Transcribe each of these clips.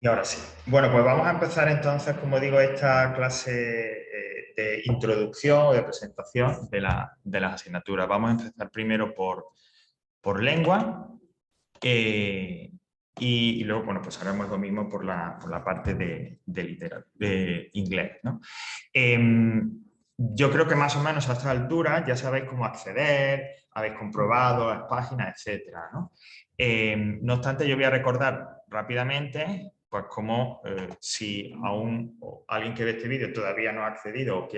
Y ahora sí. Bueno, pues vamos a empezar entonces, como digo, esta clase de introducción o de presentación de las asignaturas. Vamos a empezar primero por lengua y luego, bueno, pues haremos lo mismo por la parte de inglés, ¿no? Yo creo que más o menos a esta altura ya sabéis cómo acceder, habéis comprobado las páginas, etcétera, ¿no? No obstante, yo voy a recordar rápidamente, pues como si aún alguien que ve este vídeo todavía no ha accedido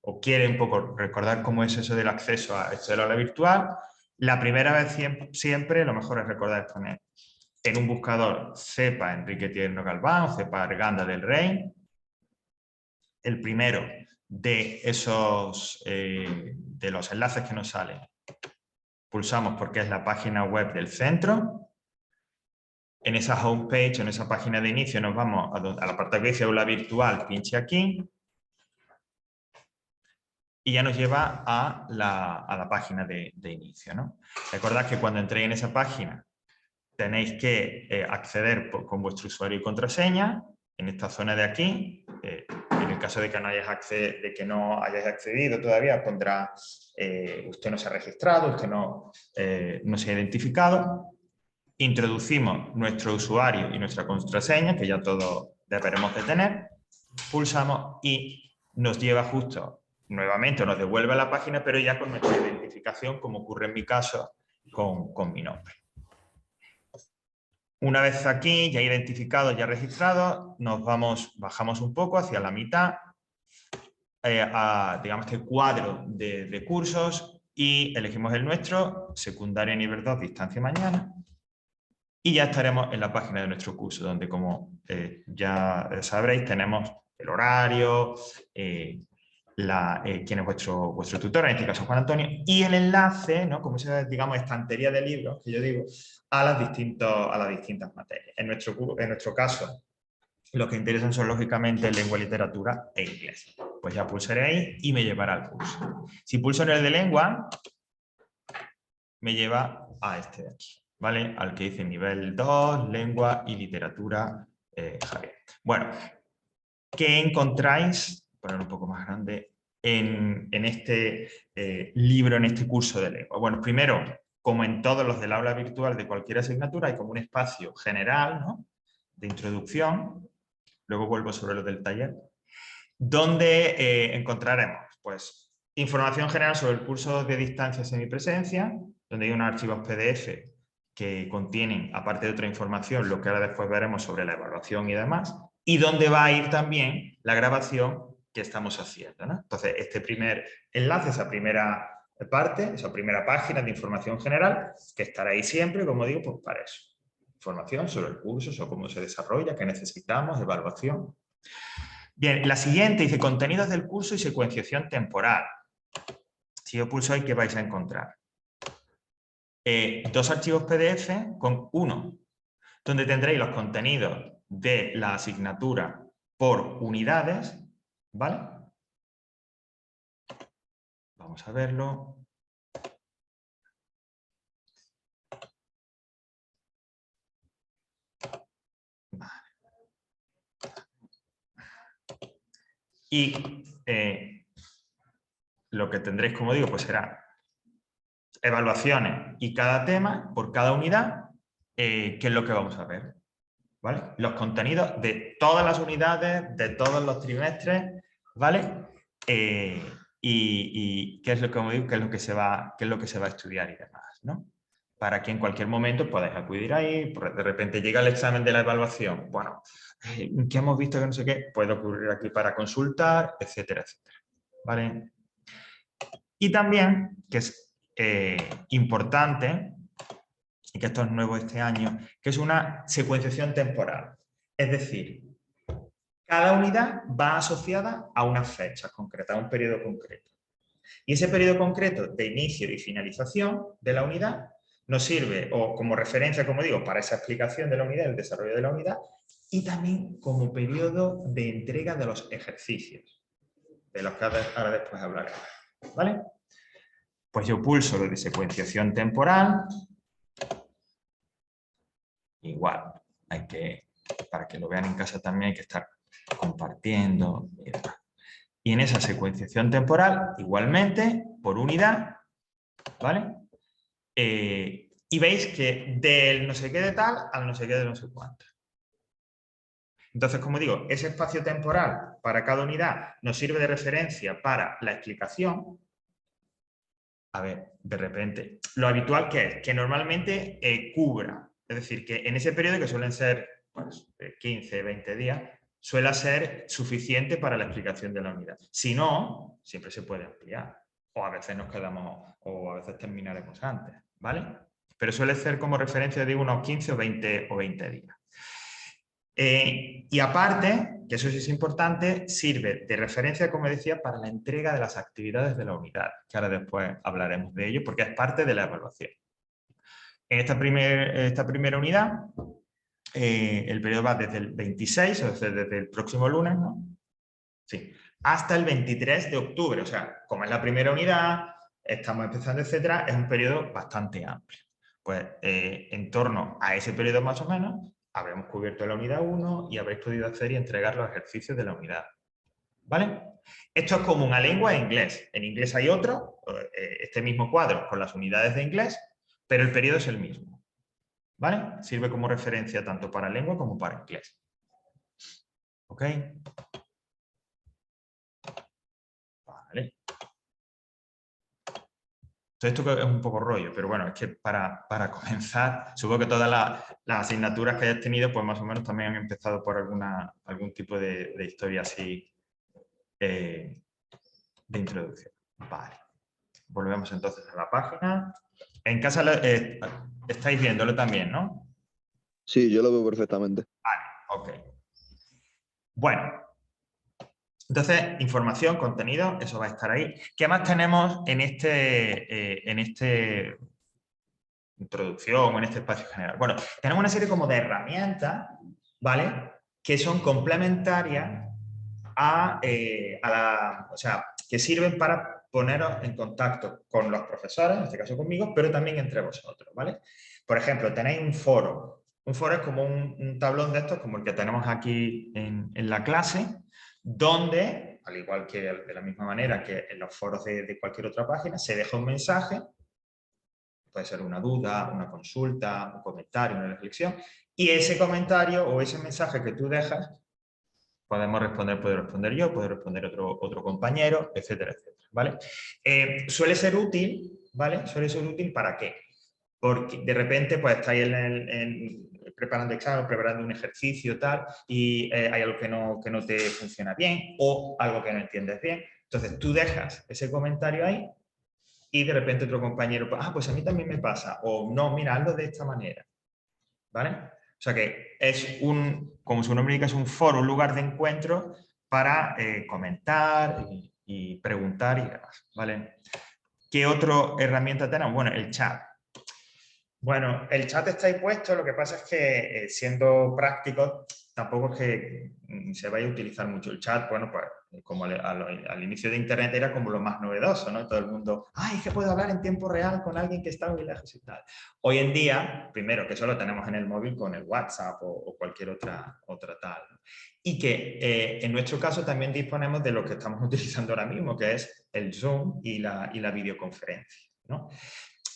o quiere un poco recordar cómo es eso del acceso a este aula virtual, la primera vez siempre lo mejor es recordar poner en un buscador cepa Enrique Tierno Galván o cepa Arganda del Rey, el primero de esos de los enlaces que nos salen. Pulsamos porque es la página web del centro. En esa homepage, en esa página de inicio, nos vamos al apartado que dice aula virtual, pinche aquí. Y ya nos lleva a la página de inicio, ¿no? Recordad que cuando entréis en esa página tenéis que acceder con vuestro usuario y contraseña en esta zona de aquí. En el caso de que no hayáis accedido todavía, pondrá usted no se ha registrado, usted no se ha identificado. Introducimos nuestro usuario y nuestra contraseña, que ya todos deberemos de tener. Pulsamos y nos lleva justo nuevamente, nos devuelve a la página, pero ya con nuestra identificación, como ocurre en mi caso, con mi nombre. Una vez aquí, ya identificado, ya registrado, bajamos un poco hacia la mitad, digamos que cuadro de cursos y elegimos el nuestro, secundario nivel 2, distancia mañana, y ya estaremos en la página de nuestro curso, donde como ya sabréis, tenemos el horario, quién es vuestro tutor, en este caso Juan Antonio, y el enlace, ¿no? Como esa, digamos, estantería de libros, que yo digo, a las distintas materias. En nuestro caso, los que interesan son, lógicamente, lengua, literatura e inglés. Pues ya pulsaré ahí y me llevará al curso. Si pulso en el de lengua, me lleva a este de aquí, ¿vale? Al que dice nivel 2, lengua y literatura, Javier. Bueno, ¿qué encontráis? Poner un poco más grande en este libro, en este curso de lengua. Bueno, primero, como en todos los del aula virtual de cualquier asignatura, hay como un espacio general, ¿no? De introducción. Luego vuelvo sobre lo del taller. Donde encontraremos, pues, información general sobre el curso de distancia semipresencia, donde hay unos archivos PDF que contienen, aparte de otra información, lo que ahora después veremos sobre la evaluación y demás, y donde va a ir también la grabación que estamos haciendo, ¿no? Entonces, este primer enlace, esa primera parte, esa primera página de información general, que estará ahí siempre, como digo, pues para eso. Información sobre el curso, sobre cómo se desarrolla, qué necesitamos, evaluación. Bien, la siguiente dice contenidos del curso y secuenciación temporal. Si yo pulso ahí, ¿qué vais a encontrar? Dos archivos PDF con uno, donde tendréis los contenidos de la asignatura por unidades, ¿vale? Vamos a verlo. Vale. Y lo que tendréis, como digo, pues será evaluaciones y cada tema por cada unidad, ¿qué es lo que vamos a ver? ¿Vale? Los contenidos de todas las unidades, de todos los trimestres, ¿vale? Y qué es lo que, como digo, qué es lo que se va a estudiar y demás, ¿no? Para que en cualquier momento podáis acudir ahí, de repente llega el examen de la evaluación, bueno, ¿qué hemos visto que no sé qué? Puede ocurrir aquí para consultar, etcétera, etcétera, ¿vale? Y también, que es importante, y que esto es nuevo este año, que es una secuenciación temporal. Es decir, cada unidad va asociada a unas fechas concretas, a un periodo concreto. Y ese periodo concreto de inicio y finalización de la unidad nos sirve o como referencia, como digo, para esa explicación de la unidad, el desarrollo de la unidad, y también como periodo de entrega de los ejercicios, de los que ahora después hablaremos. ¿Vale? Pues yo pulso lo de secuenciación temporal. Igual, hay que para que lo vean en casa también hay que estar compartiendo y demás. Y en esa secuenciación temporal, igualmente, por unidad, ¿vale? Y veis que del no sé qué de tal al no sé qué de no sé cuánto. Entonces, como digo, ese espacio temporal para cada unidad nos sirve de referencia para la explicación. A ver, de repente, lo habitual que es que normalmente cubra, es decir, que en ese periodo que suelen ser pues, 15, 20 días, suele ser suficiente para la explicación de la unidad. Si no, siempre se puede ampliar. O a veces nos quedamos, o a veces terminaremos antes, ¿vale? Pero suele ser como referencia de unos 15 o 20 días. Y aparte, que eso sí es importante, sirve de referencia, como decía, para la entrega de las actividades de la unidad, que ahora después hablaremos de ello, porque es parte de la evaluación. En esta primera unidad, el periodo va desde el 26, o sea, desde el próximo lunes, ¿no? Sí, hasta el 23 de octubre, o sea, como es la primera unidad, estamos empezando, etcétera, es un periodo bastante amplio. Pues en torno a ese periodo más o menos, habremos cubierto la unidad 1 y habréis podido hacer y entregar los ejercicios de la unidad. ¿Vale? Esto es común a lengua e inglés. En inglés hay otro, este mismo cuadro con las unidades de inglés, pero el periodo es el mismo. ¿Vale? Sirve como referencia tanto para lengua como para inglés. ¿Ok? Vale. Todo esto es un poco rollo, pero bueno, es que para comenzar, supongo que todas las asignaturas que hayas tenido, pues más o menos también han empezado por algún tipo de historia así de introducción. Vale. Volvemos entonces a la página. En casa estáis viéndolo también, ¿no? Sí, yo lo veo perfectamente. Vale, ok. Bueno, entonces, información, contenido, eso va a estar ahí. ¿Qué más tenemos en este introducción o en este espacio general? Bueno, tenemos una serie como de herramientas, ¿vale? Que son complementarias o sea, que sirven para poneros en contacto con los profesores, en este caso conmigo, pero también entre vosotros, ¿vale? Por ejemplo, tenéis un foro. Un foro es como un tablón de estos, como el que tenemos aquí en la clase, donde, al igual que de la misma manera que en los foros de cualquier otra página, se deja un mensaje, puede ser una duda, una consulta, un comentario, una reflexión, y ese comentario o ese mensaje que tú dejas, podemos responder, puedo responder yo, puede responder otro compañero, etcétera, etcétera, ¿vale? Suele ser útil, ¿vale? Suele ser útil ¿para qué? Porque de repente pues estáis preparando examen, preparando un ejercicio tal, y hay algo que no te funciona bien o algo que no entiendes bien. Entonces tú dejas ese comentario ahí y de repente otro compañero, pues a mí también me pasa, o no, mira, hazlo de esta manera, ¿vale? O sea que es como su nombre indica, es un foro, un lugar de encuentro para comentar y preguntar y demás, ¿vale? ¿Qué otra herramienta tenemos? Bueno, el chat. Bueno, el chat está ahí puesto, lo que pasa es que siendo prácticos, tampoco es que se vaya a utilizar mucho el chat. Bueno, pues como al inicio de Internet era como lo más novedoso, ¿no? Todo el mundo, ¡ay, es que puedo hablar en tiempo real con alguien que está muy lejos y tal! Hoy en día, primero, que eso lo tenemos en el móvil con el WhatsApp o cualquier otra tal, ¿no? Y que en nuestro caso también disponemos de lo que estamos utilizando ahora mismo, que es el Zoom y la videoconferencia, ¿no?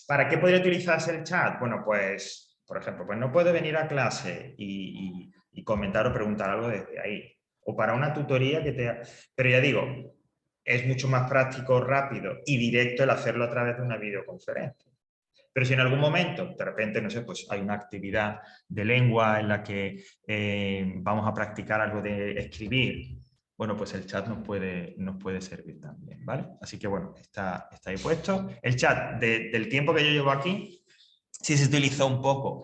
¿Para qué podría utilizarse el chat? Bueno, pues, por ejemplo, pues no puedo venir a clase y comentar o preguntar algo desde ahí. O para una tutoría que te... Pero ya digo, es mucho más práctico, rápido y directo el hacerlo a través de una videoconferencia. Pero si en algún momento, de repente, no sé, pues hay una actividad de lengua en la que vamos a practicar algo de escribir, bueno, pues el chat nos puede servir también, ¿vale? Así que, bueno, está ahí puesto. El chat, del tiempo que yo llevo aquí, sí se utilizó un poco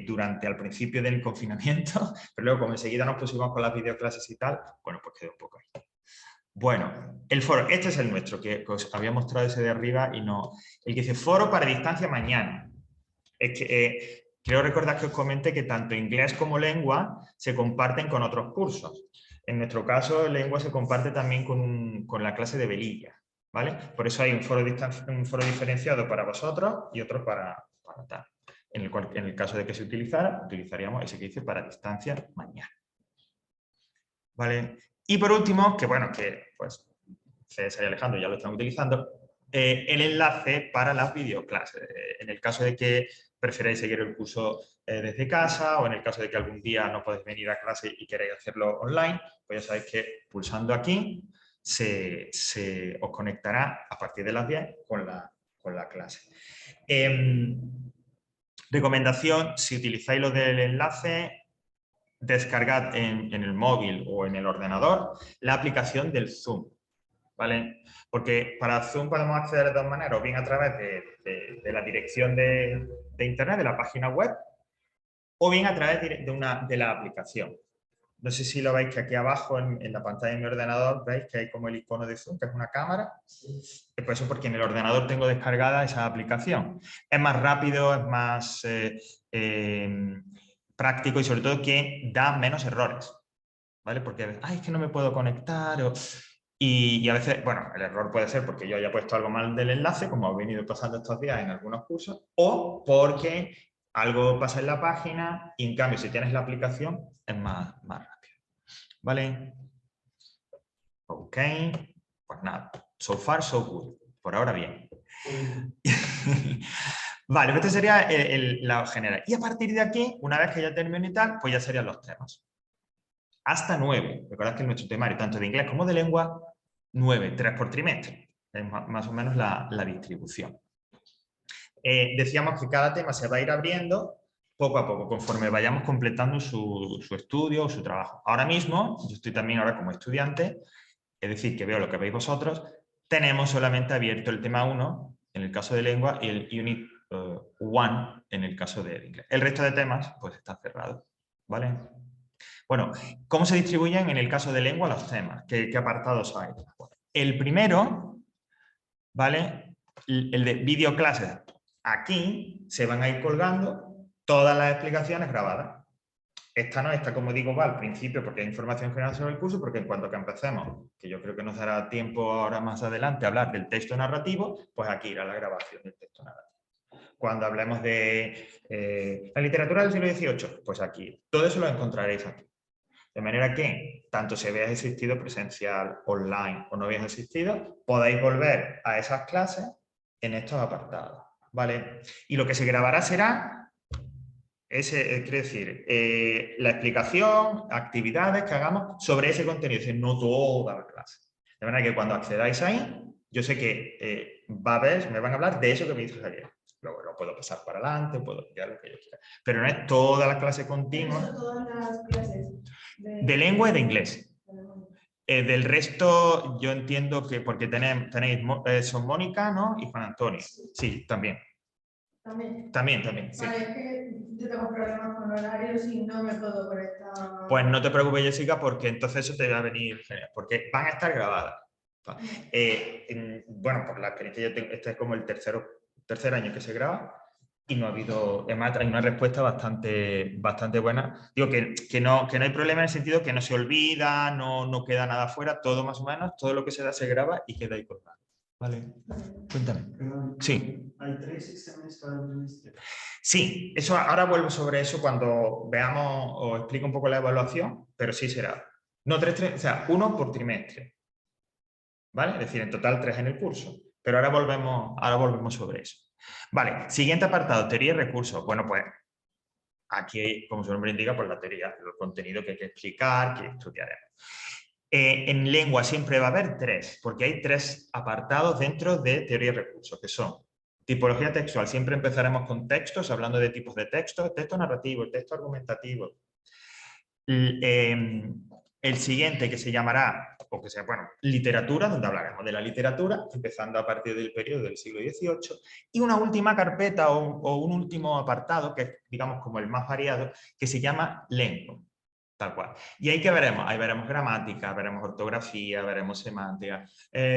durante al principio del confinamiento, pero luego como enseguida nos pusimos con las videoclases y tal, bueno, pues quedó un poco ahí. Bueno, el foro, este es el nuestro, que os había mostrado ese de arriba y no. El que dice foro para distancia mañana. Es que quiero recordar que os comenté que tanto inglés como lengua se comparten con otros cursos. En nuestro caso, lengua se comparte también con la clase de velilla, ¿vale? Por eso hay un foro diferenciado para vosotros y otro para tal. en el caso de que se utilizara, utilizaríamos ese que dice para distancia mañana. ¿Vale? Y por último, que bueno, que pues César y Alejandro ya lo están utilizando, el enlace para las videoclases. En el caso de que preferáis seguir el curso desde casa o en el caso de que algún día no podéis venir a clase y queréis hacerlo online, pues ya sabéis que pulsando aquí os conectará a partir de las 10 con la clase. Recomendación, si utilizáis lo del enlace, descargad en el móvil o en el ordenador la aplicación del Zoom, ¿vale? Porque para Zoom podemos acceder de dos maneras, o bien a través de la dirección de internet, de la página web, o bien a través de la aplicación. No sé si lo veis que aquí abajo en la pantalla de mi ordenador veis que hay como el icono de Zoom, que es una cámara. Por eso, porque en el ordenador tengo descargada esa aplicación. Es más rápido, es más práctico y sobre todo que da menos errores, ¿vale? Porque, es que no me puedo conectar y a veces, bueno, el error puede ser porque yo haya puesto algo mal del enlace, como ha venido pasando estos días en algunos cursos, o porque algo pasa en la página y en cambio si tienes la aplicación es más rápido, ¿vale? Ok, pues nada, so far so good, por ahora bien. Vale, pues este sería la general. Y a partir de aquí, una vez que ya termino y tal, pues ya serían los temas. Hasta 9. Recordad que en nuestro temario, tanto de inglés como de lengua, 9, 3 por trimestre. Es más o menos la distribución. Decíamos que cada tema se va a ir abriendo poco a poco, conforme vayamos completando su estudio o su trabajo. Ahora mismo, yo estoy también ahora como estudiante, es decir, que veo lo que veis vosotros, tenemos solamente abierto el tema 1, en el caso de lengua, y el Unit 1, en el caso de inglés. El resto de temas, pues está cerrado, ¿vale? Bueno, ¿cómo se distribuyen en el caso de lengua los temas? ¿Qué apartados hay? El primero, ¿vale? El de videoclases. Aquí se van a ir colgando todas las explicaciones grabadas. Esta no, esta como digo va al principio porque hay información general sobre el curso, porque en cuanto que empecemos, que yo creo que nos dará tiempo ahora más adelante a hablar del texto narrativo, pues aquí irá la grabación del texto narrativo. Cuando hablemos de la literatura del siglo XVIII, pues aquí. Todo eso lo encontraréis aquí. De manera que, tanto si habéis asistido presencial, online o no habéis asistido, podáis volver a esas clases en estos apartados, ¿vale? Y lo que se grabará será, quiere decir, la explicación, actividades que hagamos sobre ese contenido, es decir, no toda la clase. De manera que cuando accedáis ahí, yo sé que me van a hablar de eso que me dices ayer. Luego lo puedo pasar para adelante, puedo pillar lo que yo quiera. Pero no es toda la clase continua. Todas las clases de lengua y de inglés. Del resto, yo entiendo que, porque tenéis son Mónica, ¿no? Y Juan Antonio. Sí, también. También, sí. Vale, es que yo tengo problemas con horarios y no me puedo conectar. Pues no te preocupes, Jessica, porque entonces eso te va a venir genial, porque van a estar grabadas. Bueno, por la experiencia yo tengo, este es como el tercer año que se graba y no ha habido, además hay una respuesta bastante buena. Digo que no hay problema en el sentido que no se olvida, no queda nada fuera, todo más o menos, todo lo que se da se graba y queda ahí colgado. Vale, cuéntame. Perdón, Sí. ¿Hay 3 exámenes cada trimestre? Sí, eso ahora vuelvo sobre eso cuando veamos o explico un poco la evaluación, pero sí será. No 3, o sea, 1 por trimestre. ¿Vale? Es decir, en total 3 en el curso. Pero ahora volvemos sobre eso. Vale, siguiente apartado, teoría y recursos. Bueno, pues aquí, como su nombre indica, pues la teoría, el contenido que hay que explicar, que estudiaremos. En lengua siempre va a haber 3, porque hay 3 apartados dentro de teoría y recursos, que son tipología textual. Siempre empezaremos con textos, hablando de tipos de textos, texto narrativo, texto argumentativo. El siguiente, que se llamará, o que sea, bueno, literatura, donde hablaremos de la literatura, empezando a partir del periodo del siglo XVIII, y una última carpeta o un último apartado, que es, digamos, como el más variado, que se llama lengua, tal cual. Y ahí que veremos, ahí veremos gramática, veremos ortografía, veremos semántica,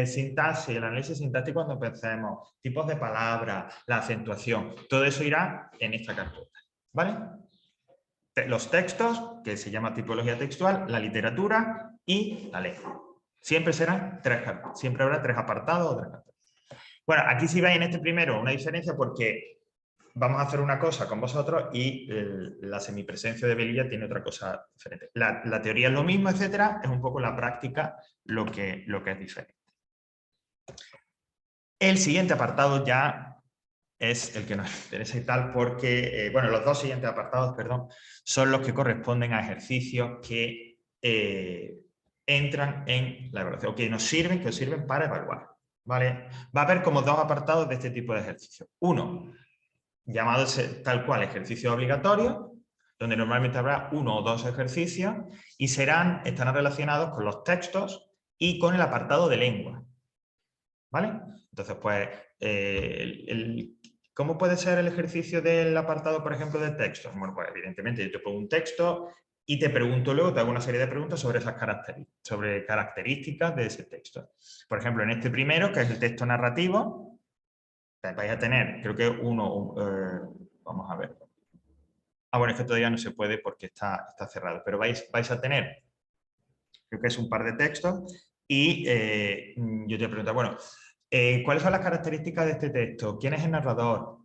sintaxis, el análisis sintáctico cuando pensemos, tipos de palabras, la acentuación, todo eso irá en esta carpeta, ¿vale? Los textos, que se llama tipología textual, la literatura y la lengua. Siempre serán 3 carpetas, siempre habrá 3 apartados o 3 carpetas. Bueno, aquí sí veis en este primero una diferencia porque vamos a hacer una cosa con vosotros y la semipresencia de Velilla tiene otra cosa diferente. La teoría es lo mismo, etcétera, es un poco la práctica lo que es diferente. El siguiente apartado ya es el que nos interesa y tal, porque, bueno, los dos siguientes apartados, perdón, son los que corresponden a ejercicios que entran en la evaluación, o que os sirven para evaluar, ¿vale? Va a haber como dos apartados de este tipo de ejercicios. Uno, llamado tal cual ejercicio obligatorio, donde normalmente habrá 1 o 2 ejercicios y estarán relacionados con los textos y con el apartado de lengua, ¿vale? Entonces, pues, ¿cómo puede ser el ejercicio del apartado, por ejemplo, de textos? Bueno, pues evidentemente yo te pongo un texto y te pregunto luego, te hago una serie de preguntas sobre esas características de ese texto. Por ejemplo, en este primero, que es el texto narrativo, vais a tener, creo que vamos a ver. Bueno, es que todavía no se puede porque está cerrado, pero vais a tener, creo que es un par de textos y yo te pregunto, bueno, ¿cuáles son las características de este texto? ¿Quién es el narrador?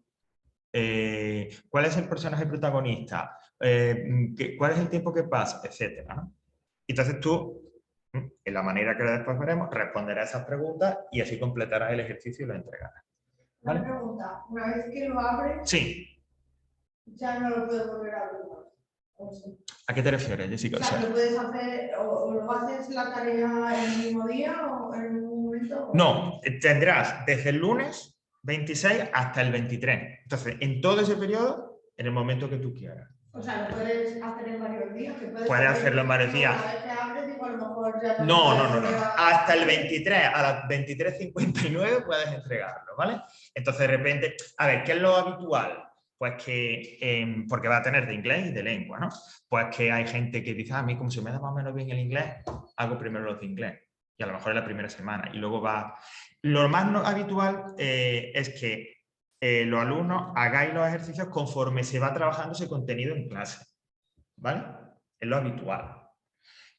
¿Cuál es el personaje protagonista? ¿Cuál es el tiempo que pasa? Etcétera, ¿no? Entonces tú, en la manera que después veremos, responderás a esas preguntas y así completarás el ejercicio y lo entregarás. ¿Vale? Una pregunta, una vez que lo abres, Sí. ya no lo puedes volver a abrir. ¿A qué te refieres, Jessica? O sea, ¿lo puedes hacer o lo haces la tarea en el mismo día o en algún momento? No, tendrás desde el lunes 26 hasta el 23. Entonces, en todo ese periodo, en el momento que tú quieras. O sea, lo puedes hacer en varios días. Puedes hacerlo en varios días. Una vez que abres, digo, a lo mejor ya No. Hasta el 23, a las 23:59 puedes entregarlo, ¿vale? Entonces, de repente, a ver, ¿qué es lo habitual? Pues que, porque va a tener de inglés y de lengua, ¿no? Pues que hay gente que dice, a mí como se me da más o menos bien el inglés, hago primero los de inglés. Y a lo mejor es la primera semana. Y luego va... Lo más no habitual es que los alumnos hagáis los ejercicios conforme se va trabajando ese contenido en clase, ¿vale? Es lo habitual.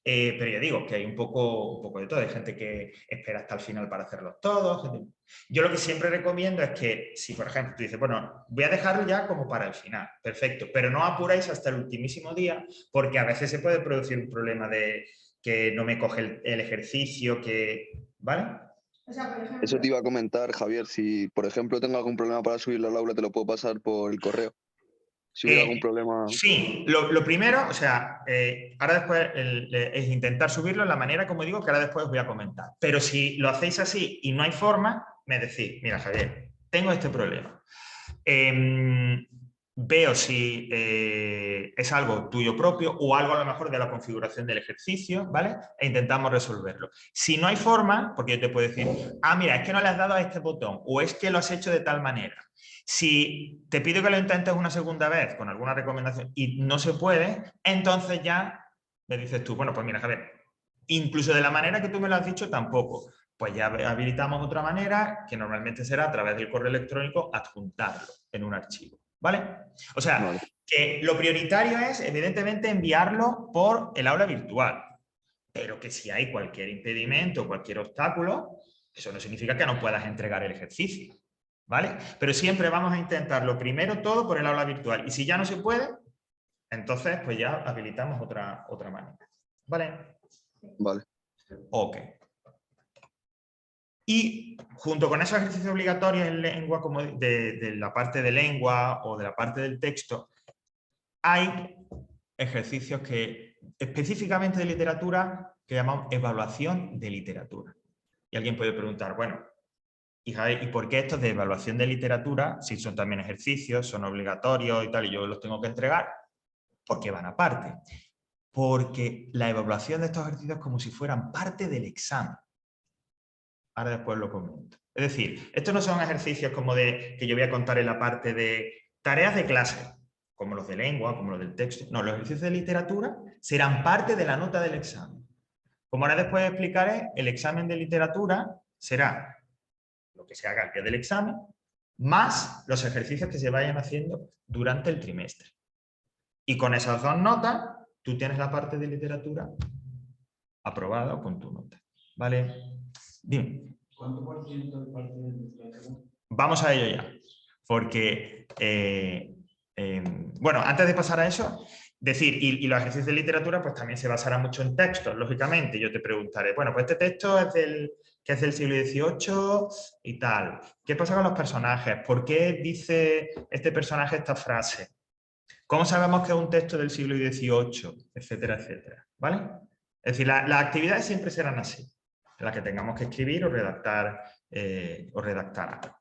Pero ya digo que hay un poco de todo. Hay gente que espera hasta el final para hacerlos todos. Yo lo que siempre recomiendo es que, si por ejemplo tú dices, bueno, voy a dejarlo ya como para el final, perfecto, pero no apuráis hasta el ultimísimo día, porque a veces se puede producir un problema de que no me coge el ejercicio, ¿vale? O sea, por ejemplo, Eso te iba a comentar, Javier. Si, por ejemplo, tengo algún problema para subirlo al aula, te lo puedo pasar por el correo. Si hubiera algún problema... Sí, lo primero, o sea, ahora después es intentar subirlo en la manera, como digo, que ahora después os voy a comentar. Pero si lo hacéis así y no hay forma, me decís, mira, Javier, tengo este problema. Veo si es algo tuyo propio o algo a lo mejor de la configuración del ejercicio, ¿vale? E intentamos resolverlo. Si no hay forma, porque yo te puedo decir, mira, es que no le has dado a este botón o es que lo has hecho de tal manera. Si te pido que lo intentes una segunda vez con alguna recomendación y no se puede, entonces ya me dices tú, bueno, pues mira, Javier, incluso de la manera que tú me lo has dicho tampoco. Pues ya habilitamos otra manera, que normalmente será a través del correo electrónico adjuntarlo en un archivo, ¿vale? O sea, Vale. que lo prioritario es, evidentemente, enviarlo por el aula virtual, pero que si hay cualquier impedimento, cualquier obstáculo, eso no significa que no puedas entregar el ejercicio, ¿vale? Pero siempre vamos a intentarlo primero todo por el aula virtual, y si ya no se puede, entonces pues ya habilitamos otra manera, ¿vale? Vale. Ok. Y junto con esos ejercicios obligatorios en lengua, como de la parte de lengua o de la parte del texto, hay ejercicios que específicamente de literatura que llamamos evaluación de literatura. Y alguien puede preguntar, bueno, ¿y por qué estos de evaluación de literatura, si son también ejercicios, son obligatorios y tal, y yo los tengo que entregar? Porque van aparte. Porque la evaluación de estos ejercicios es como si fueran parte del examen. Ahora después lo comento. Es decir, estos no son ejercicios como de que yo voy a contar en la parte de tareas de clase, como los de lengua, como los del texto. No, los ejercicios de literatura serán parte de la nota del examen. Como ahora después explicaré, el examen de literatura será lo que se haga al pie del examen, más los ejercicios que se vayan haciendo durante el trimestre. Y con esas dos notas, tú tienes la parte de literatura aprobada o con tu nota. ¿Vale? Dime. ¿Cuánto por ciento de parte de literatura? Vamos a ello ya. Porque, bueno, antes de pasar a eso, decir, y los ejercicios de literatura pues también se basarán mucho en textos, lógicamente. Yo te preguntaré, bueno, pues este texto es que es del siglo XVIII y tal. ¿Qué pasa con los personajes? ¿Por qué dice este personaje esta frase? ¿Cómo sabemos que es un texto del siglo XVIII? Etcétera, etcétera. ¿Vale? Es decir, las actividades siempre serán así, en las que tengamos que escribir o redactar algo.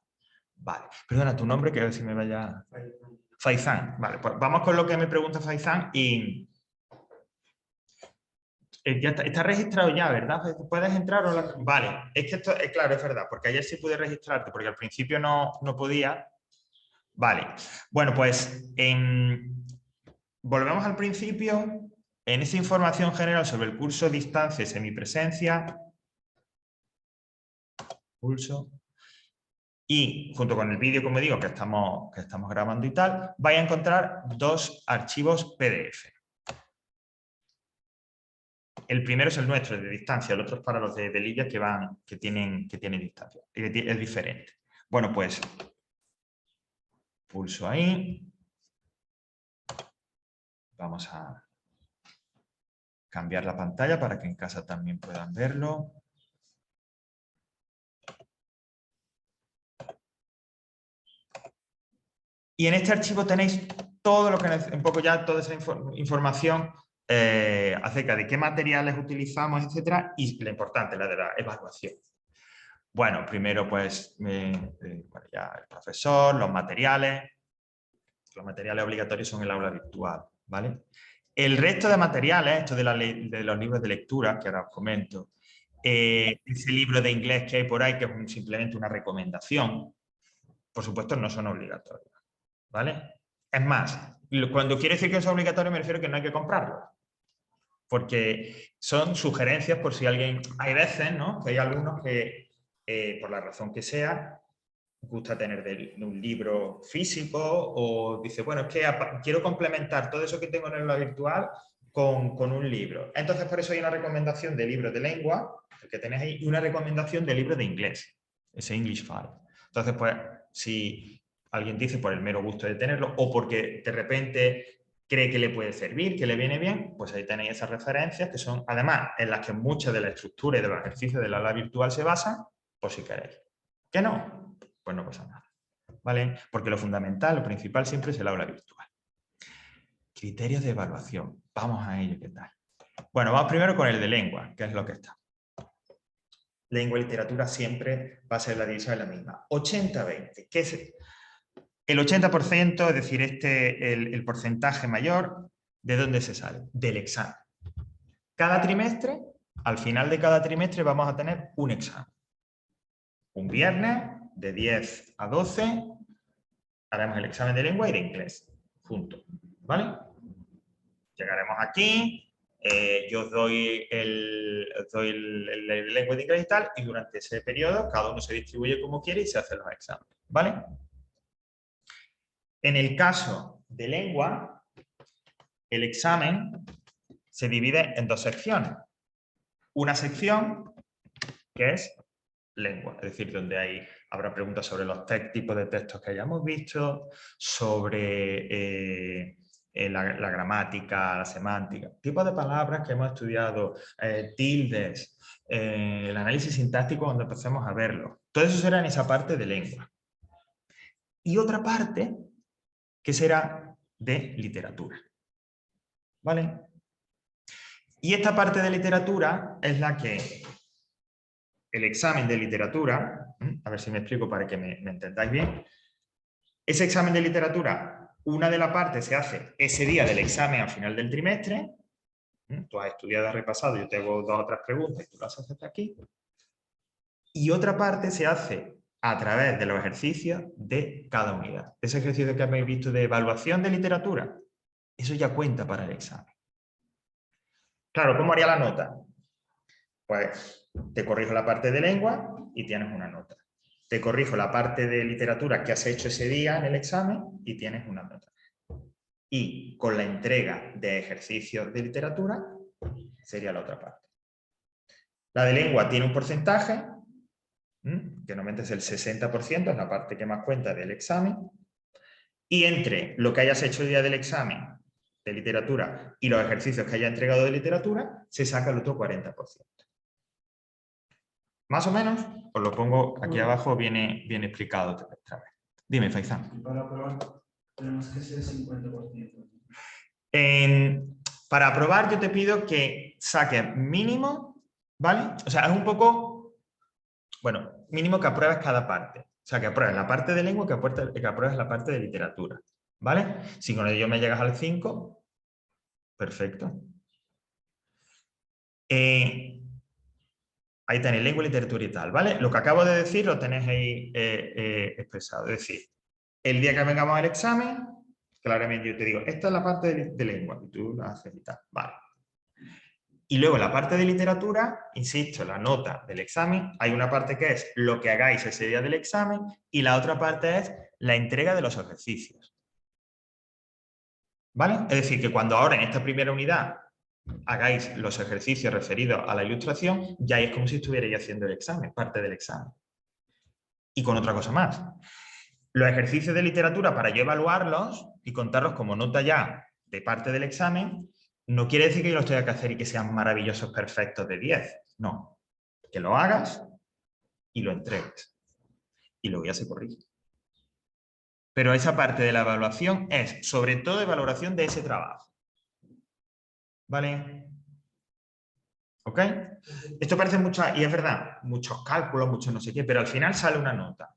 Vale. Perdona, tu nombre, que a ver si me vaya... Faizán. Vale, pues vamos con lo que me pregunta Faizán y... ya está registrado ya, ¿verdad? ¿Puedes entrar o la... Vale, es que esto, claro, es verdad, porque ayer sí pude registrarte, porque al principio no podía. Vale, bueno, pues volvemos al principio. En esa información general sobre el curso distancia y semipresencia, curso, y junto con el vídeo, como digo, que estamos grabando y tal, vais a encontrar dos archivos PDF. El primero es el nuestro, de distancia, el otro es para los de Lidia que tienen distancia, es diferente. Bueno, pues pulso ahí. Vamos a cambiar la pantalla para que en casa también puedan verlo. Y en este archivo tenéis todo lo que un poco ya toda esa información acerca de qué materiales utilizamos, etcétera, y lo importante, la de la evaluación. Bueno, primero pues bueno, ya el profesor, los materiales obligatorios son el aula virtual, ¿vale? El resto de materiales, esto de los libros de lectura, que ahora os comento, ese libro de inglés que hay por ahí, que es simplemente una recomendación, por supuesto no son obligatorios, ¿vale? Es más, cuando quiero decir que es obligatorio me refiero a que no hay que comprarlo, porque son sugerencias por si alguien... Hay veces, ¿no?, que hay algunos que, por la razón que sea, gusta tener un libro físico o dice, bueno, es que quiero complementar todo eso que tengo en el aula virtual con un libro. Entonces, por eso hay una recomendación de libros de lengua, que tenéis ahí, y una recomendación de libros de inglés, ese English File. Entonces, pues, si alguien dice por el mero gusto de tenerlo o porque de repente cree que le puede servir, que le viene bien, pues ahí tenéis esas referencias que son, además, en las que muchas de la estructura y de los ejercicios del aula virtual se basan, por si queréis. ¿Que no? Pues no pasa nada, ¿vale? Porque lo fundamental, lo principal siempre es el aula virtual. Criterios de evaluación. Vamos a ello, ¿qué tal? Bueno, vamos primero con el de lengua, que es lo que está. Lengua y literatura siempre va a ser la división la misma. 80-20. ¿Qué es? El 80%, es decir, el porcentaje mayor, ¿de dónde se sale? Del examen. Cada trimestre, al final de cada trimestre, vamos a tener un examen. Un viernes, de 10 a 12, haremos el examen de lengua y de inglés, juntos, ¿vale? Llegaremos aquí, yo os doy el lengua y de inglés y tal, y durante ese periodo cada uno se distribuye como quiere y se hacen los exámenes, ¿vale? En el caso de lengua, el examen se divide en dos secciones. Una sección que es lengua, es decir, donde habrá preguntas sobre los tipos de textos que hayamos visto, sobre la gramática, la semántica, tipos de palabras que hemos estudiado, tildes, el análisis sintáctico cuando empecemos a verlo. Todo eso será en esa parte de lengua. Y otra parte que será de literatura. ¿Vale? Y esta parte de literatura es la que el examen de literatura, a ver si me explico para que me entendáis bien, ese examen de literatura, una de las partes se hace ese día del examen al final del trimestre, tú has estudiado, has repasado, yo te hago 2 o 3 preguntas y tú las haces aquí, y otra parte se hace a través de los ejercicios de cada unidad. Ese ejercicio que habéis visto de evaluación de literatura, eso ya cuenta para el examen. Claro, ¿cómo haría la nota? Pues te corrijo la parte de lengua y tienes una nota. Te corrijo la parte de literatura que has hecho ese día en el examen y tienes una nota. Y con la entrega de ejercicios de literatura sería la otra parte. La de lengua tiene un porcentaje, que normalmente es el 60%, es la parte que más cuenta del examen, y entre lo que hayas hecho el día del examen de literatura y los ejercicios que hayas entregado de literatura, se saca el otro 40%. Más o menos, os lo pongo aquí abajo, viene explicado otra vez. Dime, Faizán. Y para aprobar tenemos que ser 50%. Para aprobar yo te pido que saques mínimo, ¿vale? O sea, es un poco, bueno, mínimo que apruebes cada parte. O sea, que apruebes la parte de lengua y que apruebes la parte de literatura, ¿vale? Si con ello me llegas al 5, perfecto. Ahí tenéis lengua, literatura y tal, ¿vale? Lo que acabo de decir lo tenéis ahí expresado. Es decir, el día que vengamos al examen, claramente yo te digo, esta es la parte de lengua, y tú la haces y tal, vale. Y luego la parte de literatura, insisto, la nota del examen, hay una parte que es lo que hagáis ese día del examen y la otra parte es la entrega de los ejercicios. ¿Vale? Es decir, que cuando ahora en esta primera unidad hagáis los ejercicios referidos a la ilustración, ya es como si estuvierais haciendo el examen, parte del examen. Y con otra cosa más. Los ejercicios de literatura, para yo evaluarlos y contarlos como nota ya de parte del examen, no quiere decir que yo los tenga que hacer y que sean maravillosos, perfectos de 10. No. Que lo hagas y lo entregues. Y luego ya se corrige. Pero esa parte de la evaluación es, sobre todo, valoración de ese trabajo. ¿Vale? ¿Ok? Esto parece y es verdad, muchos cálculos, muchos no sé qué, pero al final sale una nota.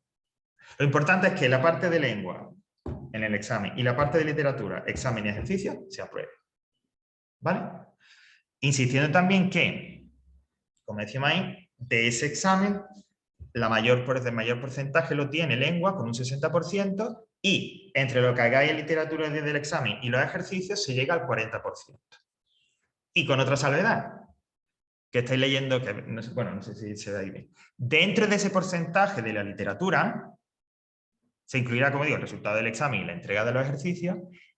Lo importante es que la parte de lengua en el examen y la parte de literatura, examen y ejercicio, se apruebe. ¿Vale? Insistiendo también que, como decíamos ahí, de ese examen, el mayor porcentaje lo tiene lengua con un 60% y entre lo que hagáis en literatura desde el examen y los ejercicios se llega al 40%. Y con otra salvedad, que estáis leyendo, que no sé, bueno, no sé si se da ahí bien. Dentro de ese porcentaje de la literatura, se incluirá, como digo, el resultado del examen y la entrega de los ejercicios,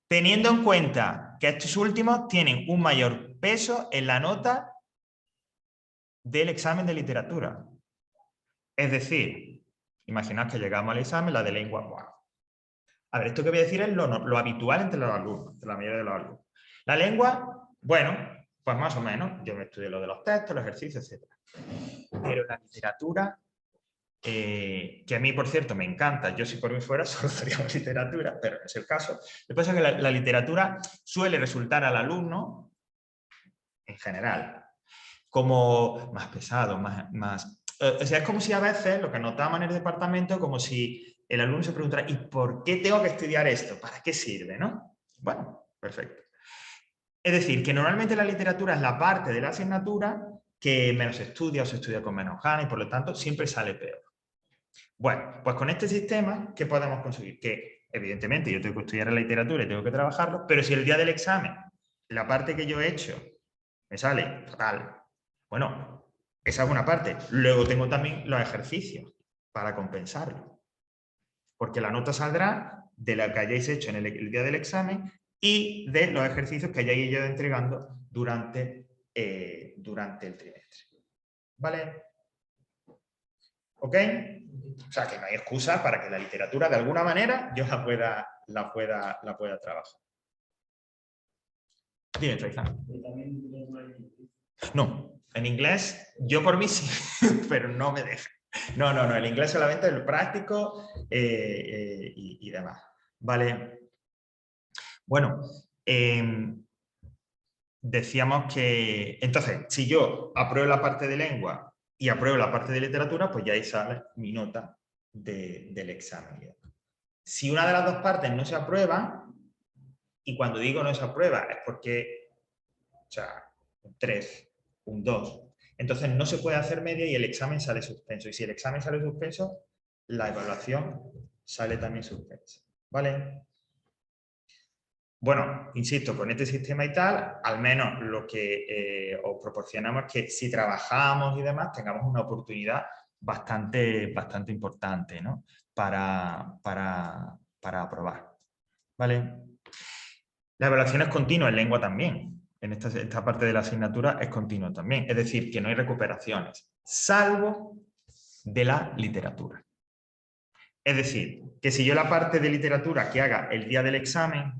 teniendo en cuenta que estos últimos tienen un mayor peso en la nota del examen de literatura. Es decir, imaginad que llegamos al examen, la de lengua, ¡buah! A ver, esto que voy a decir es lo habitual entre los alumnos, entre la mayoría de los alumnos. La lengua, bueno, pues más o menos, yo me estudio lo de los textos, los ejercicios, etc. Pero la literatura, que a mí, por cierto, me encanta, yo si por mí fuera solo estudiamos literatura, pero no es el caso. Lo que pasa es que la literatura suele resultar al alumno, en general, como más pesado, más... O sea, es como si a veces, lo que notamos en el departamento, como si el alumno se preguntara, ¿y por qué tengo que estudiar esto? ¿Para qué sirve? ¿No? Bueno, perfecto. Es decir, que normalmente la literatura es la parte de la asignatura que menos se estudia o se estudia con menos ganas y por lo tanto siempre sale peor. Bueno, pues con este sistema, ¿qué podemos conseguir? Que evidentemente yo tengo que estudiar la literatura y tengo que trabajarlo, pero si el día del examen, la parte que yo he hecho me sale fatal, bueno, esa es una parte. Luego tengo también los ejercicios para compensarlo. Porque la nota saldrá de la que hayáis hecho en el día del examen y de los ejercicios que hayáis ido entregando durante el trimestre. ¿Vale? ¿Ok? O sea, que no hay excusa para que la literatura de alguna manera yo la pueda trabajar. Dime, Faizán. No, en inglés yo por mí sí, pero no me deja. No, el inglés solamente es el práctico y demás. Vale. Bueno, decíamos que, entonces, si yo apruebo la parte de lengua y apruebo la parte de literatura, pues ya ahí sale mi nota del examen. Si una de las dos partes no se aprueba, y cuando digo no se aprueba es porque, o sea, un 3, un 2, entonces no se puede hacer media y el examen sale suspenso. Y si el examen sale suspenso, la evaluación sale también suspensa. ¿Vale? Bueno, insisto, con este sistema y tal, al menos lo que os proporcionamos es que si trabajamos y demás, tengamos una oportunidad bastante importante, ¿no? para aprobar. ¿Vale? La evaluación es continua en lengua también. En esta parte de la asignatura es continua también. Es decir, que no hay recuperaciones, salvo de la literatura. Es decir, que si yo la parte de literatura que haga el día del examen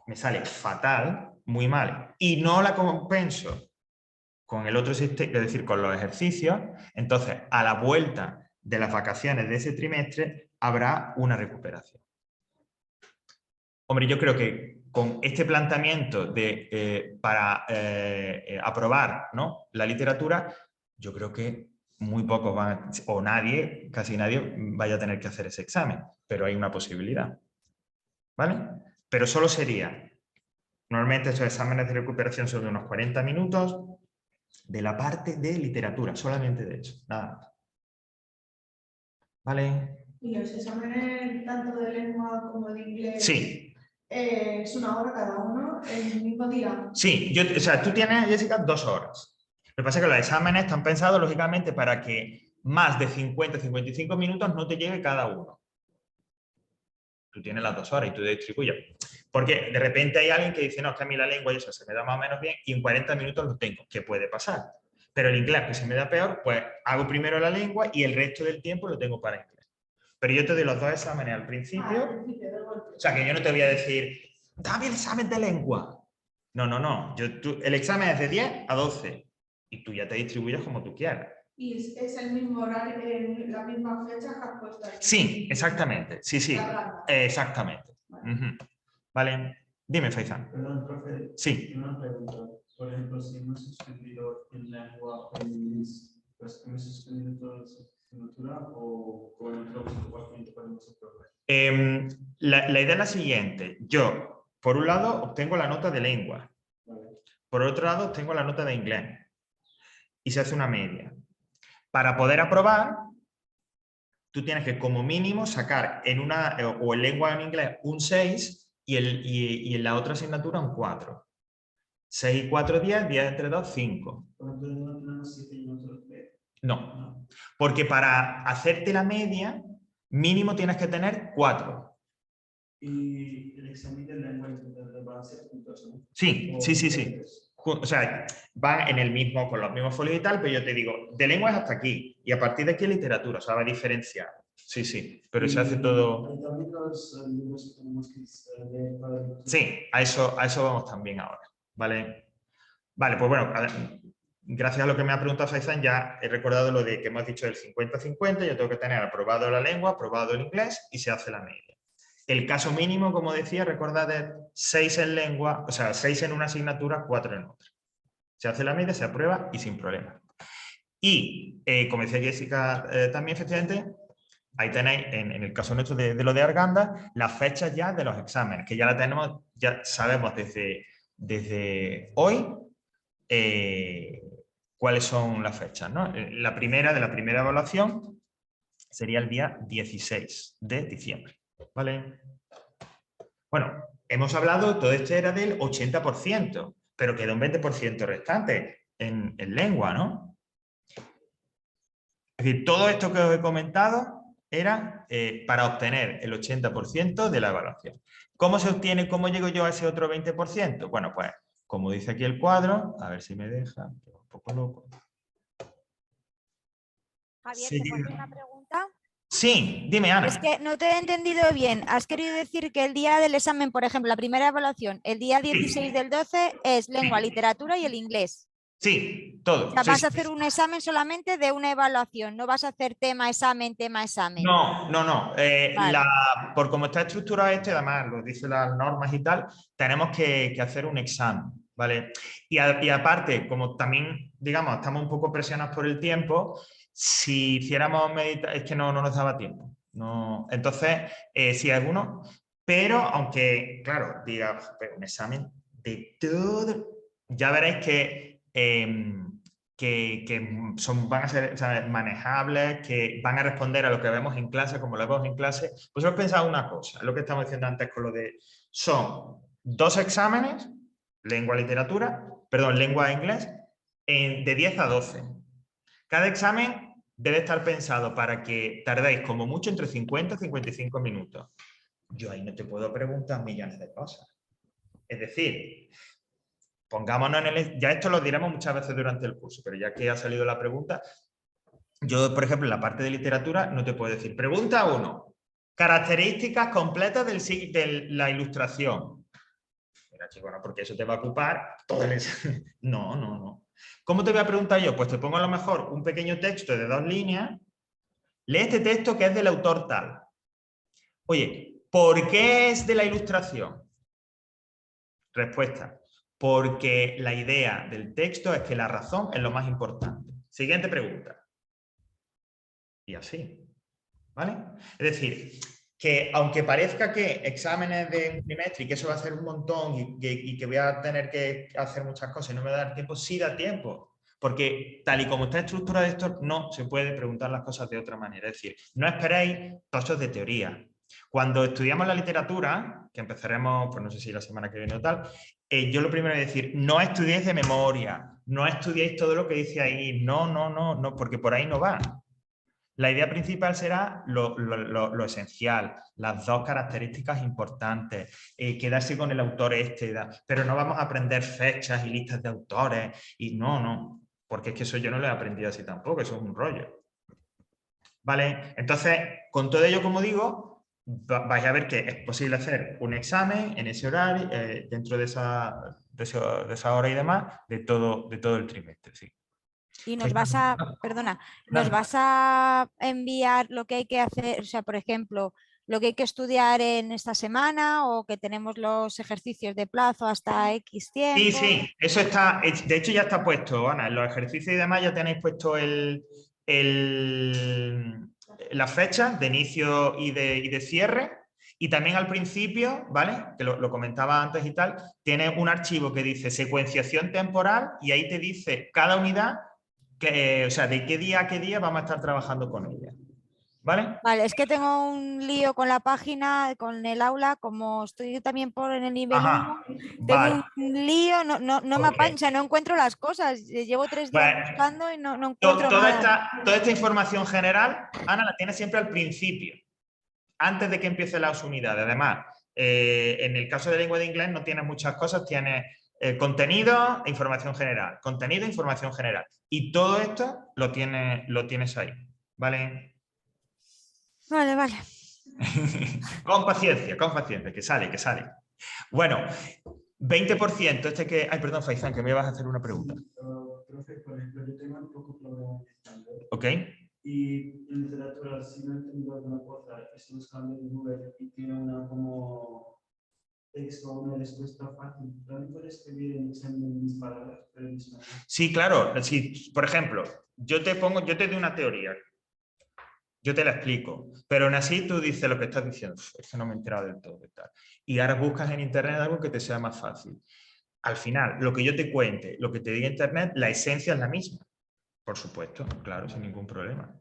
me sale fatal, muy mal, y no la compenso con el otro sistema, es decir, con los ejercicios, entonces a la vuelta de las vacaciones de ese trimestre habrá una recuperación. Hombre, yo creo que con este planteamiento para aprobar, ¿no?, la literatura, yo creo que muy pocos van, o nadie, casi nadie, vaya a tener que hacer ese examen, pero hay una posibilidad, ¿vale? Pero solo sería, normalmente estos exámenes de recuperación son de unos 40 minutos, de la parte de literatura, solamente de eso, nada más. ¿Vale? Y los exámenes tanto de lengua como de inglés. Sí. Es 1 hora cada uno, el mismo día. Sí, o sea, tú tienes, Jessica, 2 horas. Lo que pasa es que los exámenes están pensados, lógicamente, para que más de 50-55 minutos no te llegue cada uno. Tú tienes las 2 horas y tú distribuyes. Porque de repente hay alguien que dice, no, es que a mí la lengua y eso se me da más o menos bien y en 40 minutos lo tengo. ¿Qué puede pasar? Pero el inglés, que se me da peor, pues hago primero la lengua y el resto del tiempo lo tengo para inglés. Pero yo te doy los 2 exámenes al principio. O sea, que yo no te voy a decir, dame el examen de lengua. No, no, no. El examen es de 10 a 12 y tú ya te distribuyes como tú quieras. ¿Y es el mismo horario, la misma fecha que has puesto aquí? Sí, exactamente. Sí, sí. Exactamente. Vale. Vale. Dime, Faizán. Perdón, profe. Sí. Una pregunta. Por ejemplo, si hemos suspendido en lengua o en inglés, pues hemos suspendido toda la asignatura o con el próximo paciente podemos aprobar. La idea es la siguiente. Yo, por un lado, obtengo la nota de lengua. Vale. Por otro lado, obtengo la nota de inglés. Y se hace una media. Para poder aprobar, tú tienes que como mínimo sacar o en lengua o en inglés un 6 y en la otra asignatura un 4. 6 y 4, 10, 10 entre 2, 5. Entonces no tenemos 7 y nosotros 10. No, porque para hacerte la media, mínimo tienes que tener 4. Y el examen de lengua va a ser juntos, ¿no? Sí, sí, sí, sí. O sea, van en el mismo, con los mismos folios y tal, pero yo te digo, de lengua es hasta aquí, y a partir de aquí literatura, o sea, va a diferenciar. Sí, sí, pero se hace todo... ¿Y también los libros que tenemos que leer para el... Sí, a eso vamos también ahora, ¿vale? Vale, pues bueno, gracias a lo que me ha preguntado Faizán, ya he recordado lo de que hemos dicho del 50-50, yo tengo que tener aprobado la lengua, aprobado el inglés, y se hace la media. El caso mínimo, como decía, recordad, es 6 en lengua, o sea, 6 en una asignatura, 4 en otra. Se hace la media, se aprueba y sin problema. Y, como decía Jessica también, efectivamente, ahí tenéis, en el caso nuestro de lo de Arganda, las fechas ya de los exámenes, que ya la tenemos, ya sabemos desde hoy cuáles son las fechas, ¿no? La primera evaluación sería el día 16 de diciembre. ¿Vale? Bueno, hemos hablado, todo esto era del 80%, pero queda un 20% restante en lengua, ¿no? Es decir, todo esto que os he comentado era para obtener el 80% de la evaluación. ¿Cómo se obtiene, cómo llego yo a ese otro 20%? Bueno, pues, como dice aquí el cuadro, a ver si me deja, un poco loco. Javier, Sí. ¿te puedo hacer una pregunta? Sí, dime, Ana. Es que no te he entendido bien. Has querido decir que el día del examen, por ejemplo, la primera evaluación, el día 16 del 12 es lengua, literatura y el inglés. Sí, todo. O sea, Sí, vas sí. a hacer un examen solamente de una evaluación, no vas a hacer tema, examen, tema, examen. No, no, no. Vale. Por cómo está estructurado esto, y además lo dicen las normas y tal, tenemos que hacer un examen, ¿vale? Y aparte, como también, digamos, estamos un poco presionados por el tiempo, si hiciéramos es que no nos daba tiempo. No. Entonces, sí hay uno, pero aunque, claro, diga, un examen de todo, ya veréis que van a ser, o sea, manejables, que van a responder a lo que vemos en clase, como lo vemos en clase. Pues os he pensado una cosa, es lo que estamos diciendo antes con lo de... Son 2 exámenes, lengua, literatura, perdón, lengua e inglés, de 10 a 12. Cada examen debe estar pensado para que tardéis como mucho entre 50 y 55 minutos. Yo ahí no te puedo preguntar millones de cosas. Es decir... Pongámonos ya esto lo diremos muchas veces durante el curso, pero ya que ha salido la pregunta, yo, por ejemplo, en la parte de literatura no te puedo decir, pregunta 1, Características completas de la ilustración. Mira, chico, no, porque eso te va a ocupar todo el... No, no, no. ¿Cómo te voy a preguntar yo? Pues te pongo a lo mejor un pequeño texto de 2 líneas. Lee este texto que es del autor tal. Oye, ¿por qué es de la ilustración? Respuesta. Porque la idea del texto es que la razón es lo más importante. Siguiente pregunta. Y así. ¿Vale? Es decir, que aunque parezca que exámenes de un trimestre y que eso va a ser un montón y que voy a tener que hacer muchas cosas y no me va a dar tiempo, sí da tiempo. Porque tal y como está estructurado esto, no se puede preguntar las cosas de otra manera. Es decir, no esperéis tochos de teoría. Cuando estudiamos la literatura, que empezaremos, pues no sé si la semana que viene o tal, yo lo primero es decir, no estudiéis de memoria, no estudiéis todo lo que dice ahí, no, porque por ahí no va. La idea principal será lo esencial, las 2 características importantes, quedarse con el autor pero no vamos a aprender fechas y listas de autores, y no, porque es que eso yo no lo he aprendido así tampoco, eso es un rollo. ¿Vale? Entonces, con todo ello, como digo, vais a ver que es posible hacer un examen en ese horario, dentro de esa hora y demás, de todo el trimestre, sí. Y nos vas a, perdona, nos vas a enviar lo que hay que hacer, o sea, por ejemplo, lo que hay que estudiar en esta semana o que tenemos los ejercicios de plazo hasta X tiempo. Sí, eso está, de hecho ya está puesto, Ana, en los ejercicios y demás ya tenéis puesto la fecha de inicio y de cierre, y también al principio, ¿vale? Que lo comentaba antes y tal, tiene un archivo que dice secuenciación temporal y ahí te dice cada unidad, o sea, de qué día a qué día vamos a estar trabajando con ella. ¿Vale? Vale, es que tengo un lío con la página, con el aula, como estoy también por en el nivel 1, tengo vale. un lío, no me apaño, o sea, no encuentro las cosas. Llevo 3 días Bueno, buscando y no encuentro nada. Toda esta información general, Ana, la tienes siempre al principio, antes de que empiecen las unidades. Además, en el caso de lengua de inglés no tienes muchas cosas, tienes contenido e información general. Contenido e información general. Y todo esto lo tienes ahí. ¿Vale? Vale. Con paciencia, que sale. Bueno, 20%, Ay, perdón, Faizán, que me ibas a hacer una pregunta. Profe, por ejemplo, yo tengo un poco problema de ¿Ok? Y en literatura, si no entiendo alguna cosa, estoy buscando en Google y tiene una como texto o una respuesta fácil. ¿También puedes escribir en examen mis palabras? Sí, claro. Si, por ejemplo, yo te doy una teoría. Yo te la explico, pero aún así tú dices lo que estás diciendo. Es que no me he enterado del todo. Y ahora buscas en internet algo que te sea más fácil. Al final, lo que yo te cuente, lo que te diga internet, la esencia es la misma. Por supuesto, claro, sin ningún problema.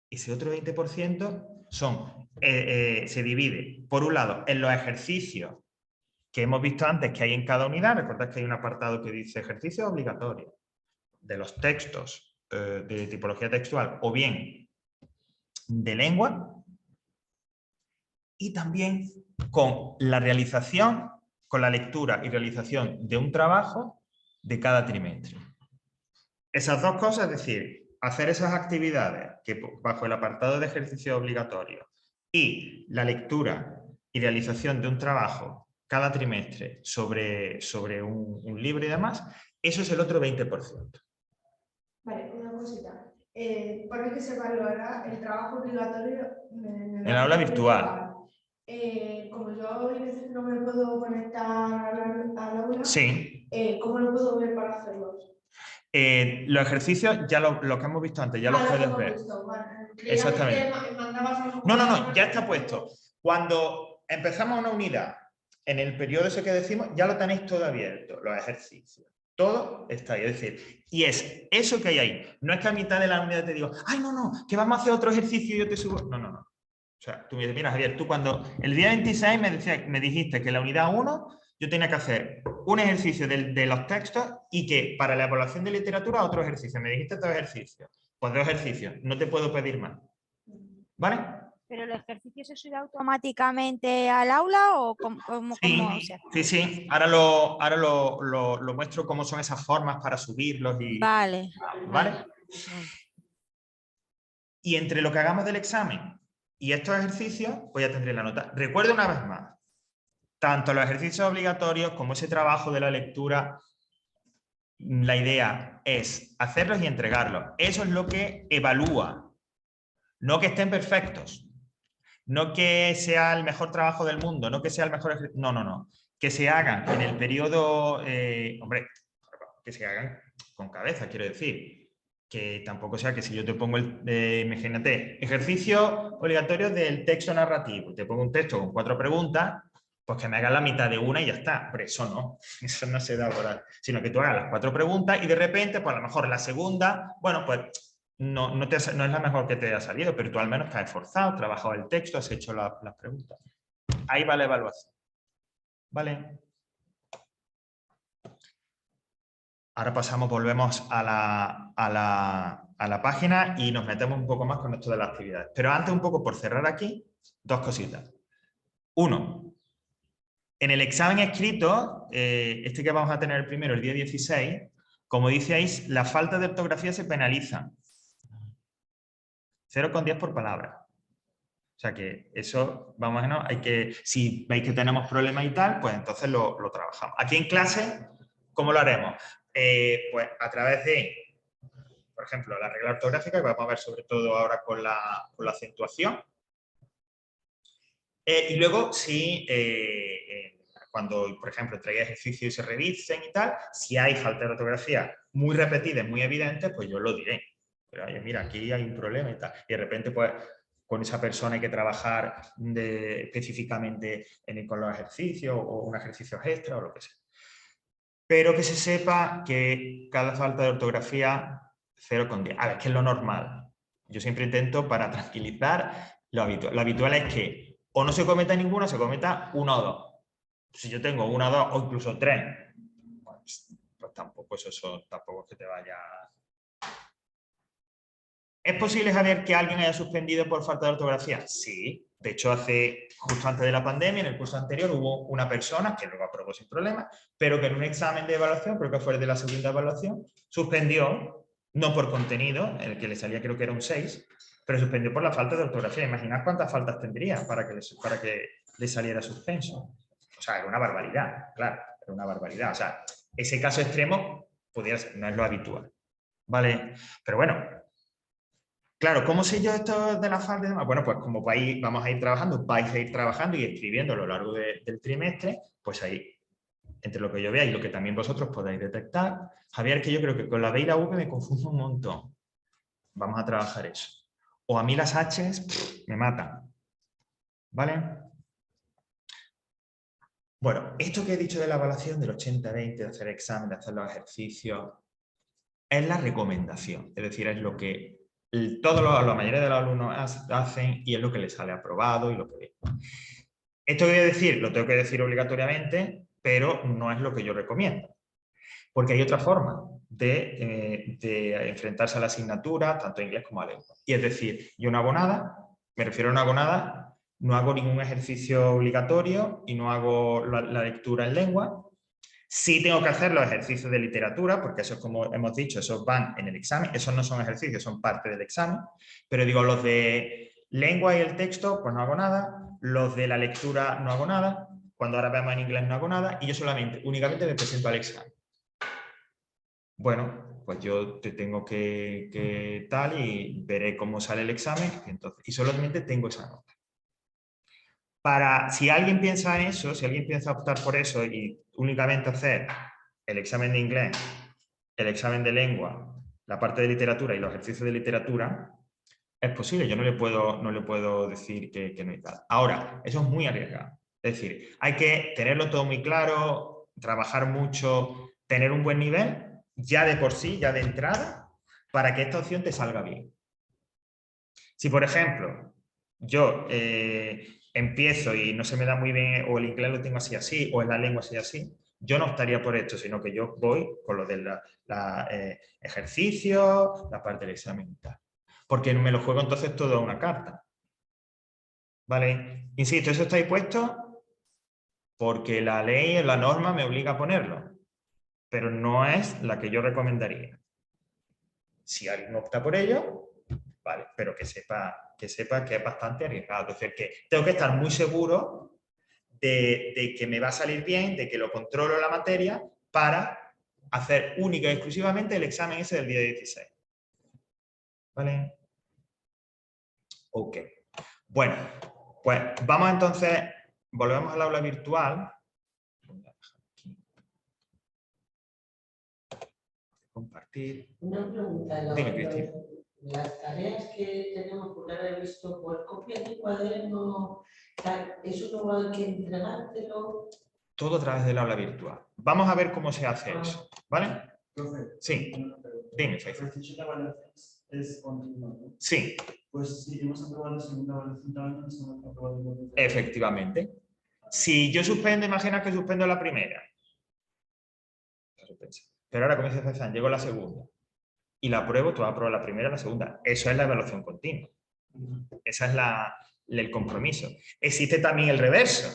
Ese otro 20% se divide, por un lado, en los ejercicios que hemos visto antes que hay en cada unidad. Recordad que hay un apartado que dice ejercicios obligatorios de los textos de tipología textual o bien de lengua, y también con la realización, con la lectura y realización de un trabajo de cada trimestre. Esas 2 cosas, es decir, hacer esas actividades que bajo el apartado de ejercicio obligatorio y la lectura y realización de un trabajo cada trimestre sobre un libro y demás, eso es el otro 20%. Vale, una cosita. Pone que se valorará el trabajo obligatorio en el aula virtual. Como yo hay veces no me puedo conectar al aula, Sí. ¿Cómo lo puedo ver para hacerlos? Los ejercicios, ya lo que hemos visto antes, ya los puedes ver. Vale. Exactamente. No, ya está puesto. Cuando empezamos una unidad, en el periodo ese que decimos, ya lo tenéis todo abierto, los ejercicios. Todo está ahí, es decir, y es eso que hay ahí. No es que a mitad de la unidad te digo, ay, no, que vamos a hacer otro ejercicio y yo te subo. No. O sea, tú me dices, mira, Javier, tú cuando el día 26 me dijiste que en la unidad 1 yo tenía que hacer un ejercicio de los textos y que para la evaluación de literatura otro ejercicio. Me dijiste 2 ejercicios. Pues 2 ejercicios, no te puedo pedir más. ¿Vale? ¿Pero el ejercicio se sube automáticamente al aula o cómo se hace? Sí. Ahora lo muestro cómo son esas formas para subirlos. Vale. Y entre lo que hagamos del examen Y estos ejercicios, pues ya tendré la nota. Recuerdo una vez más, tanto los ejercicios obligatorios como ese trabajo de la lectura, la idea es hacerlos y entregarlos. Eso es lo que evalúa, no que estén perfectos. No que sea el mejor trabajo del mundo, no que sea el mejor... No, no, no. Que se hagan en el periodo... hombre, que se hagan con cabeza, quiero decir. Que tampoco sea que si yo te pongo imagínate, ejercicio obligatorio del texto narrativo. Te pongo un texto con 4 preguntas, pues que me hagas la mitad de una y ya está. Pero eso no se da por ahí. Sino que tú hagas las 4 preguntas y de repente, pues a lo mejor la segunda, bueno, pues... No es la mejor que te haya salido, pero tú al menos te has esforzado, has trabajado el texto, has hecho las preguntas. Ahí va la evaluación. ¿Vale? Ahora volvemos a la página y nos metemos un poco más con esto de las actividades. Pero antes, un poco por cerrar aquí, 2 cositas. 1. En el examen escrito, este que vamos a tener el primero, el día 16, como diceis, la falta de ortografía se penaliza. 0,10 por palabra. O sea que eso, vamos a ver, hay que, si veis que tenemos problemas y tal, pues entonces lo trabajamos. Aquí en clase, ¿cómo lo haremos? Pues a través de, por ejemplo, la regla ortográfica, que vamos a ver sobre todo ahora con la acentuación. Y luego, si cuando, por ejemplo, traiga ejercicios y se revisen y tal, si hay falta de ortografía muy repetida y muy evidente, pues yo lo diré. Pero oye, mira, aquí hay un problema y tal. Y de repente, pues, con esa persona hay que trabajar específicamente con los ejercicios o un ejercicio extra o lo que sea. Pero que se sepa que cada falta de ortografía, 0,10. A ver, que es lo normal. Yo siempre intento, para tranquilizar, lo habitual. Lo habitual es que o no se cometa ninguna, se cometa 1 o 2. Si yo tengo 1 o 2 o incluso 3, pues tampoco eso tampoco es que te vaya... ¿Es posible, Javier, que alguien haya suspendido por falta de ortografía? Sí. De hecho, justo antes de la pandemia, en el curso anterior, hubo una persona que luego aprobó sin problema, pero que en un examen de evaluación, creo que fue el de la segunda evaluación, suspendió, no por contenido, el que le salía creo que era un 6, pero suspendió por la falta de ortografía. Imaginad cuántas faltas tendría para que le saliera suspenso. O sea, era una barbaridad, claro, era una barbaridad. O sea, ese caso extremo pudiera ser, no es lo habitual. ¿Vale? Pero bueno, claro, ¿cómo sé yo esto de la falta y demás? Bueno, pues como vamos a ir trabajando, vais a ir trabajando y escribiendo a lo largo del trimestre, pues ahí, entre lo que yo vea y lo que también vosotros podáis detectar. Javier, que yo creo que con la B y la V me confundo un montón. Vamos a trabajar eso. O a mí las H's me matan. ¿Vale? Bueno, esto que he dicho de la evaluación del 80-20, de hacer examen, de hacer los ejercicios, es la recomendación. Es decir, es lo que la mayoría de los alumnos hacen y es lo que les sale aprobado y lo que... Esto que voy a decir, lo tengo que decir obligatoriamente, pero no es lo que yo recomiendo. Porque hay otra forma de enfrentarse a la asignatura, tanto en inglés como a lengua. Y es decir, yo no hago nada, me refiero a no hago nada, no hago ningún ejercicio obligatorio y no hago la lectura en lengua. Sí tengo que hacer los ejercicios de literatura, porque eso, como hemos dicho, esos van en el examen. Esos no son ejercicios, son parte del examen. Pero digo, los de lengua y el texto, pues no hago nada. Los de la lectura no hago nada. Cuando ahora veamos en inglés no hago nada. Y yo únicamente me presento al examen. Bueno, pues yo te tengo que tal y veré cómo sale el examen. Y solamente tengo esa nota. Si alguien piensa en eso, si alguien piensa optar por eso y únicamente hacer el examen de inglés, el examen de lengua, la parte de literatura y los ejercicios de literatura, es posible. Yo no le puedo decir que no hay tal. Ahora, eso es muy arriesgado. Es decir, hay que tenerlo todo muy claro, trabajar mucho, tener un buen nivel, ya de por sí, ya de entrada, para que esta opción te salga bien. Si, por ejemplo, yo empiezo y no se me da muy bien, o el inglés lo tengo así, o en la lengua así, yo no optaría por esto, sino que yo voy con lo del ejercicio, la parte del examen y tal. Porque me lo juego entonces todo a una carta. ¿Vale? Insisto, eso está ahí puesto porque la ley o la norma me obliga a ponerlo, pero no es la que yo recomendaría. Si alguien opta por ello, vale, pero que sepa que sepa que es bastante arriesgado. Es decir, que tengo que estar muy seguro de que me va a salir bien, de que lo controlo la materia para hacer única y exclusivamente el examen ese del día 16. ¿Vale? Ok. Bueno, pues vamos entonces, volvemos al aula virtual. Compartir. Una pregunta, Dime, Cristina. las tareas que tenemos, porque ahora he visto, pues copia de cuaderno, eso no hay que entregártelo. Todo a través del aula virtual. Vamos a ver cómo se hace eso, ¿vale? Profe, Sí, tengo una pregunta. dime, Faith. La fecha de evaluación es continua, ¿no? Sí, Pues si hemos aprobado la segunda evaluación también, nos hemos aprobado la tercera. efectivamente. Si yo suspendo, imagina que suspendo la primera. Pero ahora, como dice César, llego a la segunda. Y la apruebo, tú vas a aprobar la primera y la segunda. Eso es la evaluación continua. Ese es el compromiso. Existe también el reverso.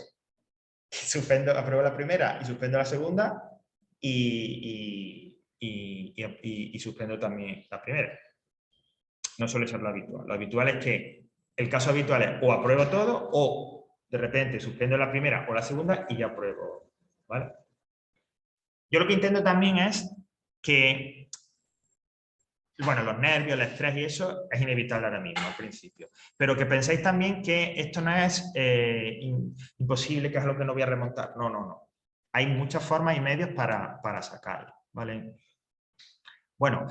Suspendo, apruebo la primera y suspendo la segunda y suspendo también la primera. No suele ser lo habitual. Lo habitual es que el caso habitual es o apruebo todo o de repente suspendo la primera o la segunda y ya apruebo. ¿Vale? Yo lo que intento también es que, bueno, los nervios, el estrés y eso es inevitable ahora mismo al principio, pero que penséis también que esto no es imposible, que es algo que no voy a remontar. No, no, no. Hay muchas formas y medios para sacarlo, ¿vale? Bueno,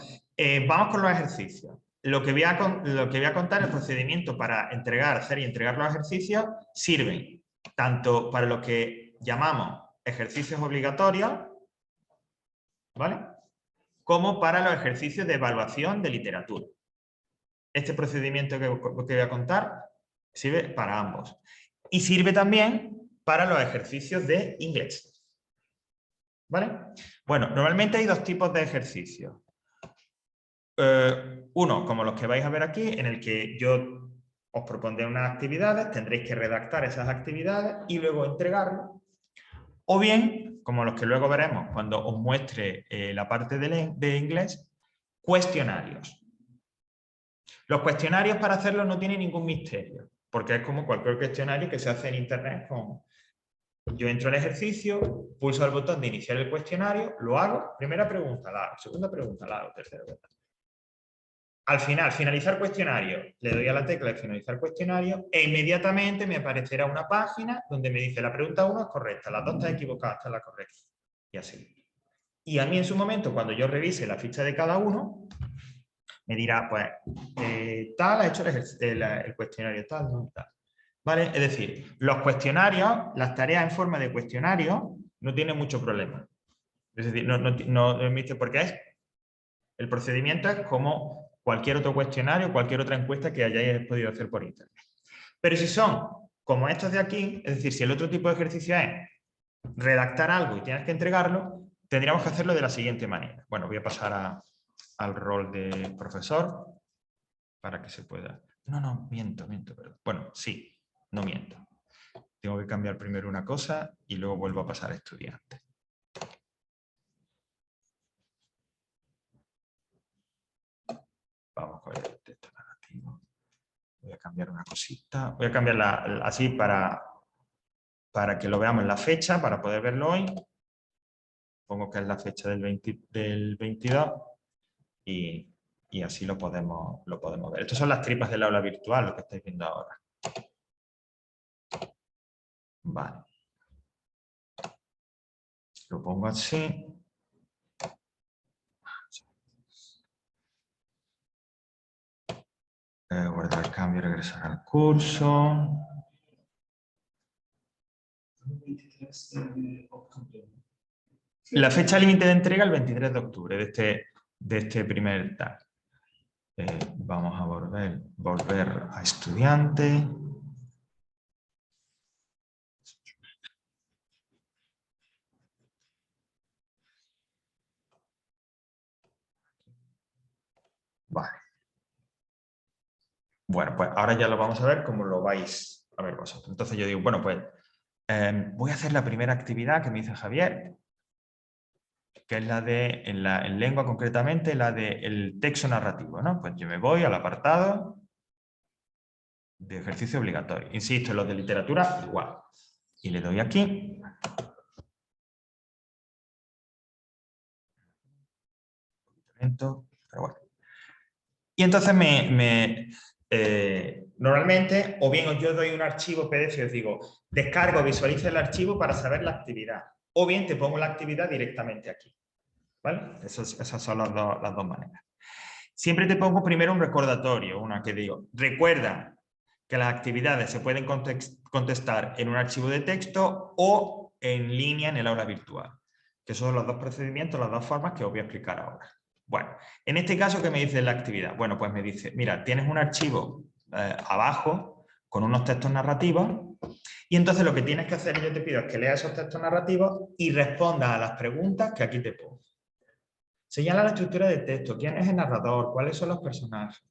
vamos con los ejercicios. Lo que voy a contar, el procedimiento para hacer y entregar los ejercicios, sirven tanto para lo que llamamos ejercicios obligatorios, ¿vale? Como para los ejercicios de evaluación de literatura. Este procedimiento que voy a contar sirve para ambos. Y sirve también para los ejercicios de inglés. ¿Vale? Bueno, normalmente hay dos tipos de ejercicios. Uno, como los que vais a ver aquí, en el que yo os propondré unas actividades, tendréis que redactar esas actividades y luego entregarlo. O bien, como los que luego veremos cuando os muestre la parte de inglés, cuestionarios. Los cuestionarios para hacerlos no tienen ningún misterio, porque es como cualquier cuestionario que se hace en internet. Yo entro en ejercicio, pulso el botón de iniciar el cuestionario, lo hago, primera pregunta la hago, segunda pregunta la hago, tercera pregunta. Al final, finalizar cuestionario, le doy a la tecla de finalizar cuestionario e inmediatamente me aparecerá una página donde me dice la pregunta 1 es correcta, la 2 está equivocada, esta es la correcta. Y así. Y a mí en su momento, cuando yo revise la ficha de cada uno, me dirá, pues, tal ha hecho el cuestionario, tal, no, tal. ¿Vale? Es decir, los cuestionarios, las tareas en forma de cuestionario, no tienen mucho problema. Es decir, no emite, porque el procedimiento es como cualquier otro cuestionario, cualquier otra encuesta que hayáis podido hacer por internet. Pero si son como estos de aquí, es decir, si el otro tipo de ejercicio es redactar algo y tienes que entregarlo, tendríamos que hacerlo de la siguiente manera. Bueno, voy a pasar al rol de profesor para que se pueda... No, miento, perdón. Bueno, sí, no miento. Tengo que cambiar primero una cosa y luego vuelvo a pasar a estudiante. Vamos con el texto narrativo. Voy a cambiar una cosita. Voy a cambiarla así para que lo veamos en la fecha, para poder verlo hoy. Pongo que es la fecha del 22 y así lo podemos ver. Estas son las tripas del aula virtual, lo que estáis viendo ahora. Vale. Lo pongo así. Guardar el cambio y regresar al curso. 23 de octubre. La fecha límite de entrega el 23 de octubre de este primer tag. Vamos a volver a estudiante. Vale. Bueno, pues ahora ya lo vamos a ver cómo lo vais a ver vosotros. Entonces yo digo, bueno, pues voy a hacer la primera actividad que me dice Javier, que es la de, en lengua concretamente, la del texto narrativo, ¿no? Pues yo me voy al apartado de ejercicio obligatorio. Insisto, en los de literatura igual. Y le doy aquí. Lento, pero bueno. Y entonces normalmente, o bien yo doy un archivo PDF y os digo, descargo, visualiza el archivo para saber la actividad. O bien te pongo la actividad directamente aquí. ¿Vale? Esas son las dos maneras. Siempre te pongo primero un recordatorio, una que digo, recuerda que las actividades se pueden contestar en un archivo de texto o en línea en el aula virtual. Que esos son los dos procedimientos, las dos formas que os voy a explicar ahora. Bueno, en este caso, ¿qué me dice la actividad? Bueno, pues me dice, mira, tienes un archivo abajo con unos textos narrativos y entonces lo que tienes que hacer, yo te pido, es que leas esos textos narrativos y respondas a las preguntas que aquí te pongo. Señala la estructura del texto, quién es el narrador, cuáles son los personajes,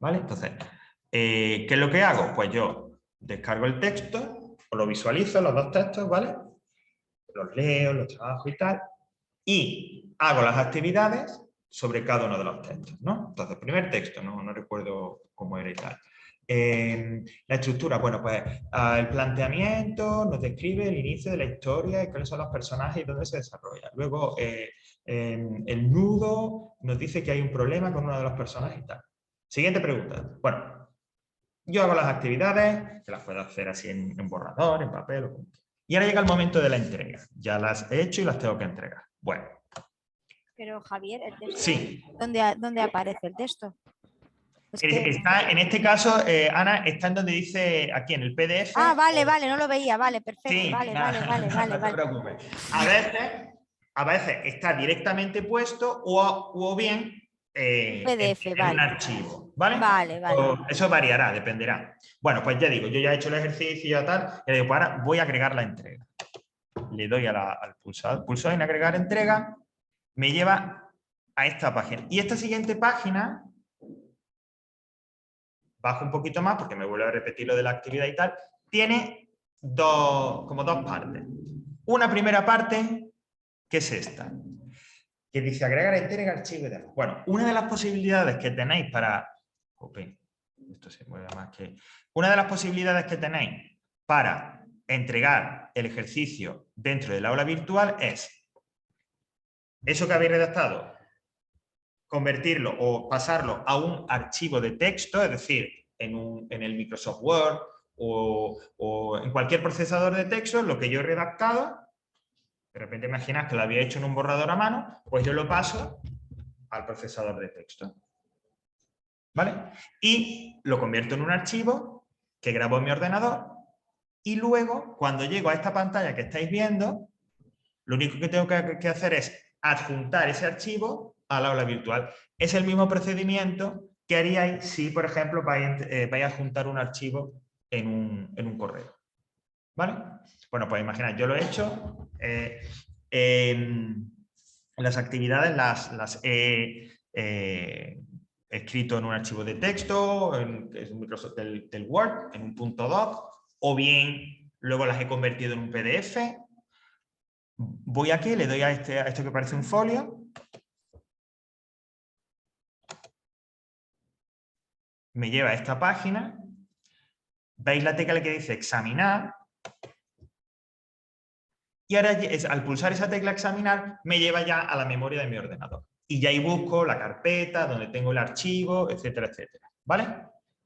¿vale? Entonces, ¿qué es lo que hago? Pues yo descargo el texto, o lo visualizo, los dos textos, ¿vale? Los leo, los trabajo y tal, y hago las actividades sobre cada uno de los textos, ¿no? Entonces, primer texto, no recuerdo cómo era y tal. La estructura, bueno, pues el planteamiento nos describe el inicio de la historia y cuáles son los personajes y dónde se desarrolla. Luego, el nudo nos dice que hay un problema con uno de los personajes y tal. Siguiente pregunta. Bueno, yo hago las actividades, que las puedo hacer así en borrador, en papel. Y ahora llega el momento de la entrega. Ya las he hecho y las tengo que entregar. Bueno. Pero Javier, ¿el texto? Sí. ¿Dónde aparece el texto? Es que... Está, en este caso, Ana, está en donde dice, aquí en el PDF. Ah, vale, no lo veía, vale, perfecto, Sí, vale. No te preocupes. A veces está directamente puesto o bien PDF, en vale. un archivo, ¿vale? Vale. Eso variará, dependerá. Bueno, pues ya digo, yo ya he hecho el ejercicio y tal, y digo, pues ahora voy a agregar la entrega. Le doy al pulsar en agregar entrega, me lleva a esta página. Y esta siguiente página, bajo un poquito más porque me vuelve a repetir lo de la actividad y tal, tiene como dos partes. Una primera parte, que es esta, que dice agregar entrega archivo y demás. Bueno, una de las posibilidades que tenéis para... esto se mueve más que... Una de las posibilidades que tenéis para entregar el ejercicio dentro del aula virtual es eso que habéis redactado, convertirlo o pasarlo a un archivo de texto, es decir, en el Microsoft Word o en cualquier procesador de texto, lo que yo he redactado, de repente imaginad que lo había hecho en un borrador a mano, pues yo lo paso al procesador de texto. ¿Vale? Y lo convierto en un archivo que grabo en mi ordenador y luego, cuando llego a esta pantalla que estáis viendo, lo único que tengo que hacer es adjuntar ese archivo al aula virtual. Es el mismo procedimiento que haríais si, por ejemplo, vais a adjuntar un archivo en un correo. ¿Vale? Bueno, pues imaginad, yo lo he hecho. Las actividades las he escrito en un archivo de texto, en Microsoft del Word, en un .doc, o bien luego las he convertido en un PDF. Voy aquí, le doy a esto que parece un folio. Me lleva a esta página. Veis la tecla que dice examinar. Y ahora, al pulsar esa tecla examinar, me lleva ya a la memoria de mi ordenador. Y ya ahí busco la carpeta, donde tengo el archivo, etcétera, etcétera. ¿Vale?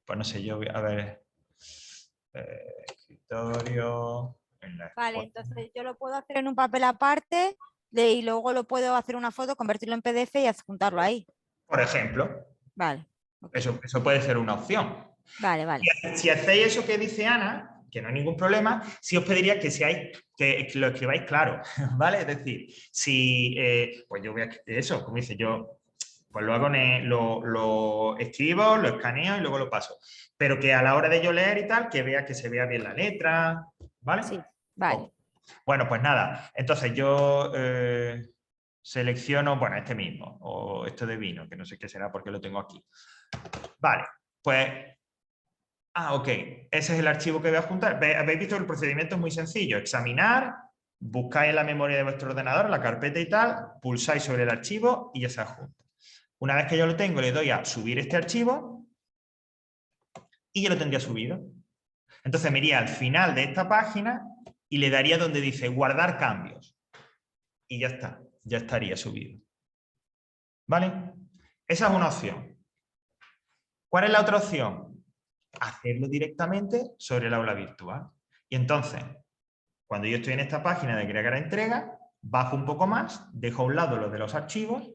Pues no sé, yo voy a ver... escritorio... Vale, entonces yo lo puedo hacer en un papel aparte y luego lo puedo hacer una foto, convertirlo en PDF y adjuntarlo ahí. Por ejemplo. Vale. Okay. Eso puede ser una opción. Vale. Si hacéis eso que dice Ana, que no hay ningún problema, sí os pediría que lo escribáis claro, ¿vale? Es decir, si, pues yo voy a eso, como dice yo, pues lo hago, lo escribo, lo escaneo y luego lo paso. Pero que a la hora de yo leer y tal, que se vea bien la letra, ¿vale? Sí, vale. Bueno, pues nada, entonces yo selecciono, bueno, este mismo, o esto de vino, que no sé qué será porque lo tengo aquí. Vale, pues... ok, ese es el archivo que voy a juntar. Habéis visto el procedimiento es muy sencillo. Examinar, buscáis en la memoria de vuestro ordenador, la carpeta y tal, pulsáis sobre el archivo y ya se adjunta. Una vez que yo lo tengo, le doy a subir este archivo y ya lo tendría subido. Entonces me iría al final de esta página y le daría donde dice guardar cambios. Y ya está, ya estaría subido. ¿Vale? Esa es una opción. ¿Cuál es la otra opción? Hacerlo directamente sobre el aula virtual. Y entonces, cuando yo estoy en esta página de agregar entrega, bajo un poco más, dejo a un lado lo de los archivos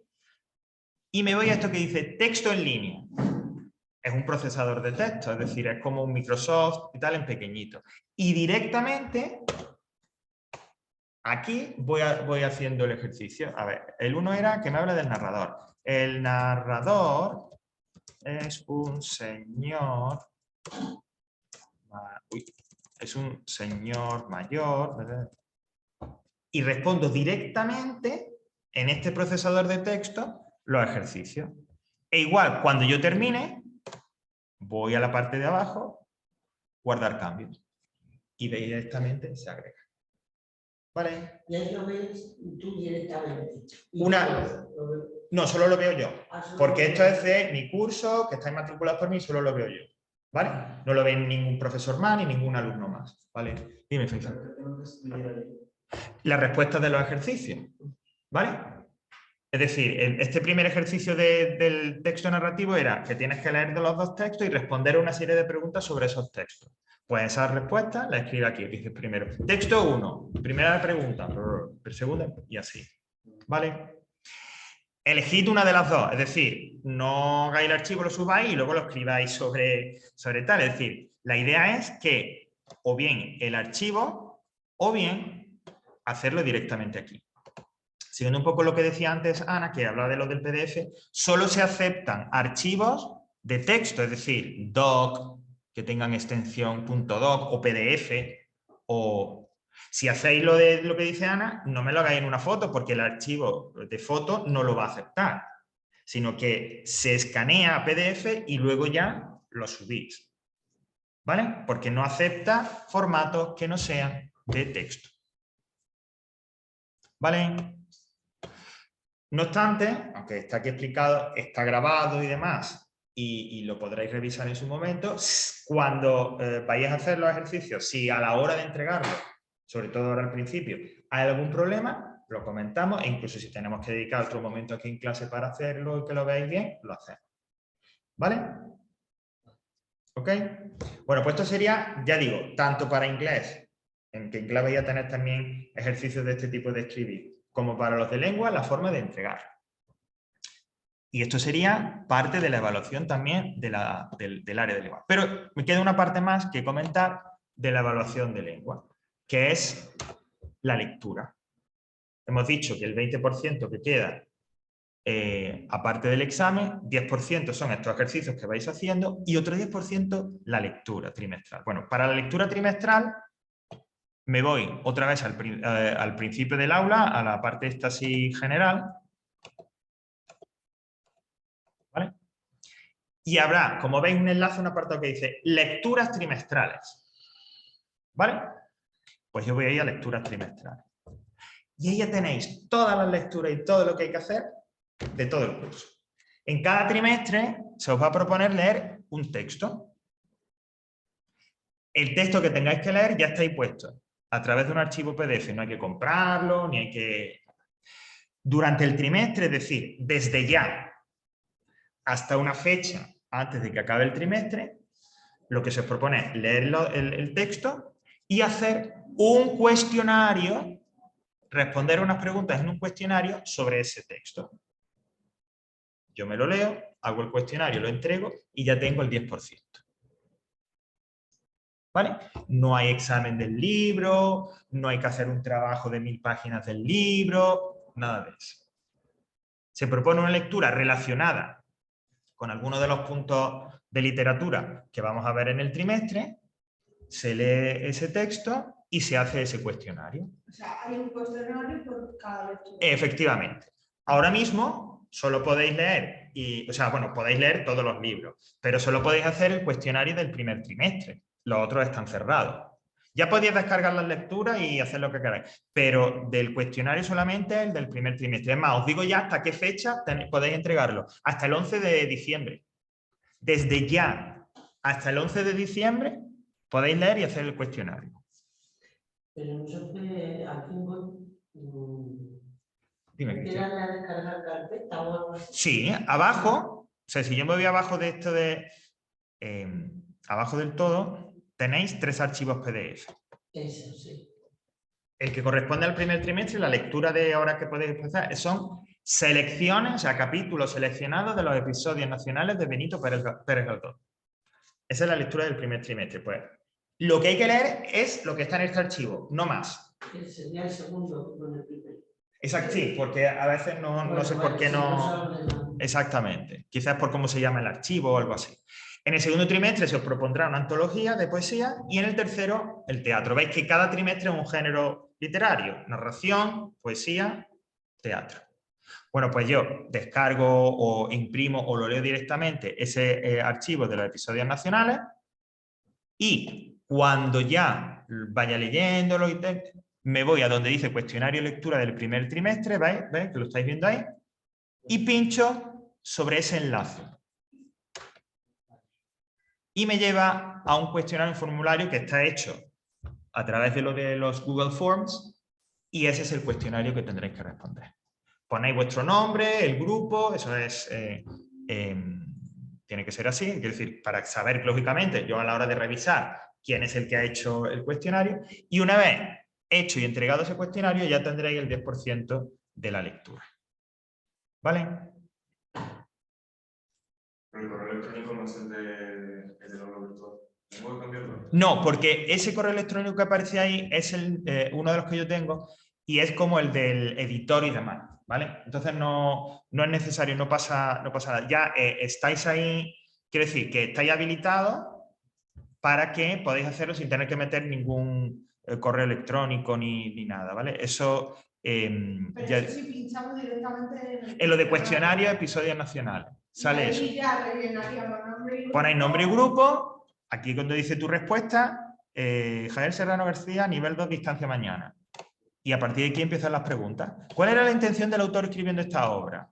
y me voy a esto que dice texto en línea. Es un procesador de texto, es decir, es como un Microsoft y tal en pequeñito. Y directamente aquí voy haciendo el ejercicio. A ver, el uno era que me habla del narrador. El narrador es un señor... es un señor mayor, ¿verdad? Y respondo directamente en este procesador de texto los ejercicios. E igual, cuando yo termine, voy a la parte de abajo, guardar cambios. Y directamente se agrega. ¿Vale? Y ahí lo ves tú directamente. No, solo lo veo yo. Porque Solo esto es de mi curso, que estáis matriculados por mí, solo lo veo yo. ¿Vale? No lo ve ningún profesor más ni ningún alumno más. ¿Vale? Dime, Faisal. Pero que tengo que estudiar ahí. La respuesta de los ejercicios. ¿Vale? Es decir, este primer ejercicio del texto narrativo era que tienes que leer de los dos textos y responder una serie de preguntas sobre esos textos. Pues esa respuesta la escribe aquí. Dices primero, texto 1, primera pregunta, segunda y así. ¿Vale? Elegid una de las dos. Es decir, no hagáis el archivo, lo subáis y luego lo escribáis sobre tal. Es decir, la idea es que o bien el archivo o bien hacerlo directamente aquí. Siguiendo un poco lo que decía antes Ana, que hablaba de lo del PDF, solo se aceptan archivos de texto, es decir, doc, que tengan extensión .doc o PDF, o si hacéis lo que dice Ana, no me lo hagáis en una foto, porque el archivo de foto no lo va a aceptar, sino que se escanea a PDF y luego ya lo subís. ¿Vale? Porque no acepta formatos que no sean de texto. ¿Vale? No obstante, aunque está aquí explicado, está grabado y demás, y lo podréis revisar en su momento, cuando vayáis a hacer los ejercicios, si a la hora de entregarlo, sobre todo ahora al principio, hay algún problema, lo comentamos, e incluso si tenemos que dedicar otro momento aquí en clase para hacerlo y que lo veáis bien, lo hacemos. ¿Vale? ¿Ok? Bueno, pues esto sería, ya digo, tanto para inglés, en que inglés vais a tener también ejercicios de este tipo de escribir, como para los de lengua, la forma de entregar. Y esto sería parte de la evaluación también del área de lengua. Pero me queda una parte más que comentar de la evaluación de lengua, que es la lectura. Hemos dicho que el 20% que queda, aparte del examen, 10% son estos ejercicios que vais haciendo y otro 10% la lectura trimestral. Bueno, para la lectura trimestral me voy otra vez al principio del aula, a la parte esta así general. ¿Vale? Y habrá, como veis, un enlace, un apartado que dice lecturas trimestrales. ¿Vale? Pues yo voy a ir a lecturas trimestrales. Y ahí ya tenéis todas las lecturas y todo lo que hay que hacer de todo el curso. En cada trimestre se os va a proponer leer un texto. El texto que tengáis que leer ya está ahí puesto a través de un archivo PDF. No hay que comprarlo, ni hay que... Durante el trimestre, es decir, desde ya hasta una fecha antes de que acabe el trimestre, lo que se os propone es leer el texto y hacer un cuestionario, responder unas preguntas en un cuestionario sobre ese texto. Yo me lo leo, hago el cuestionario, lo entrego y ya tengo el 10%. ¿Vale? No hay examen del libro, no hay que hacer un trabajo de 1000 páginas del libro, nada de eso. Se propone una lectura relacionada con algunos de los puntos de literatura que vamos a ver en el trimestre, se lee ese texto y se hace ese cuestionario. O sea, hay un cuestionario por cada lectura. Efectivamente. Ahora mismo solo podéis leer, podéis leer todos los libros, pero solo podéis hacer el cuestionario del primer trimestre. Los otros están cerrados. Ya podéis descargar las lecturas y hacer lo que queráis, pero del cuestionario solamente el del primer trimestre. Es más, os digo ya hasta qué fecha podéis entregarlo. Hasta el 11 de diciembre. Desde ya. hasta el 11 de diciembre podéis leer y hacer el cuestionario. Pero entonces aquí Dime, ¿hay que Cristian. darle a descargar carpeta o algo así? Sí, abajo, o sea, si yo me voy abajo de esto de... abajo del todo, tenéis 3 archivos PDF. Eso, sí. El que corresponde al primer trimestre, la lectura de ahora que podéis empezar, son selecciones, o sea, capítulos seleccionados de los episodios nacionales de Benito Pérez Galdós. Esa es la lectura del primer trimestre. Pues lo que hay que leer es lo que está en este archivo, no más. Que sería el segundo con el primero. Exacto, sí, porque a veces no sé por qué no... Exactamente, quizás por cómo se llama el archivo o algo así. En el segundo trimestre se os propondrá una antología de poesía y en el tercero el teatro. Veis que cada trimestre es un género literario, narración, poesía, teatro. Bueno, pues yo descargo o imprimo o lo leo directamente ese archivo de los episodios nacionales y cuando ya vaya leyéndolo y tal, me voy a donde dice cuestionario de lectura del primer trimestre, ¿veis? ¿Veis? Que lo estáis viendo ahí. Y pincho sobre ese enlace. Y me lleva a un cuestionario, un formulario que está hecho a través de los Google Forms y ese es el cuestionario que tendréis que responder. Ponéis vuestro nombre, el grupo, eso es... tiene que ser así, es decir, para saber, lógicamente, yo a la hora de revisar quién es el que ha hecho el cuestionario, y una vez hecho y entregado ese cuestionario, ya tendréis el 10% de la lectura. ¿Vale? Pero el correo electrónico no es el del aula virtual. ¿Tengo que cambiarlo? No, porque ese correo electrónico que aparece ahí es uno de los que yo tengo y es como el del editor y demás, ¿vale? Entonces no es necesario, no pasa nada. Ya estáis ahí, quiere decir que estáis habilitados para que podáis hacerlo sin tener que meter ningún correo electrónico ni nada, ¿vale? Eso... Pero ya, eso sí pinchamos directamente en lo de cuestionario, episodios nacionales. Sale eso. Y ya rellenaríamos nombre y grupo. Ponéis nombre y grupo. Aquí cuando dice tu respuesta, Javier Serrano García, nivel 2, distancia mañana. Y a partir de aquí empiezan las preguntas. ¿Cuál era la intención del autor escribiendo esta obra?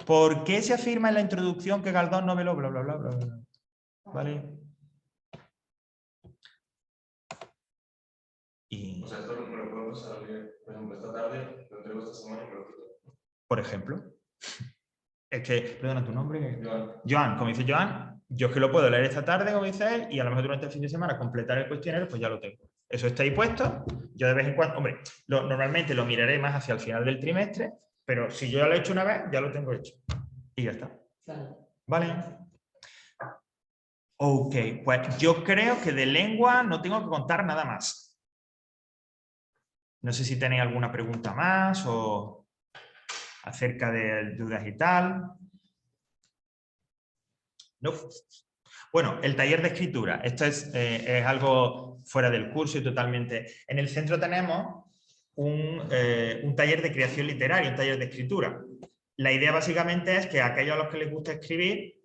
¿Por qué se afirma en la introducción que Galdós no veló? Bla, bla, bla, bla, bla. ¿Vale? Y... O sea, esto me lo puedo pasar a leer, por ejemplo, esta tarde, lo entrego esta semana y me lo quito. Por ejemplo. Es que, perdona, tu nombre. Joan. Joan, como dice Joan, yo es que lo puedo leer esta tarde, como dice él, y a lo mejor durante el fin de semana completar el cuestionario, pues ya lo tengo. Eso está ahí puesto. Yo de vez en cuando, hombre, normalmente lo miraré más hacia el final del trimestre, pero si yo ya lo he hecho una vez, ya lo tengo hecho. Y ya está. Claro. ¿Vale? Ok, pues yo creo que de lengua no tengo que contar nada más. No sé si tenéis alguna pregunta más o acerca de dudas y tal. No. Bueno, el taller de escritura. Esto es algo fuera del curso y totalmente... En el centro tenemos un taller de creación literaria, un taller de escritura. La idea básicamente es que aquellos a los que les gusta escribir,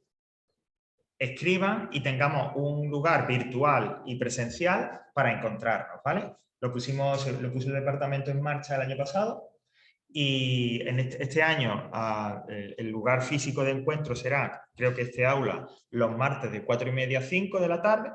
escriban y tengamos un lugar virtual y presencial para encontrarnos, ¿vale? Lo puso el departamento en marcha el año pasado. Y en este año el lugar físico de encuentro será, creo que este aula, los martes de 4:30 a 5 de la tarde.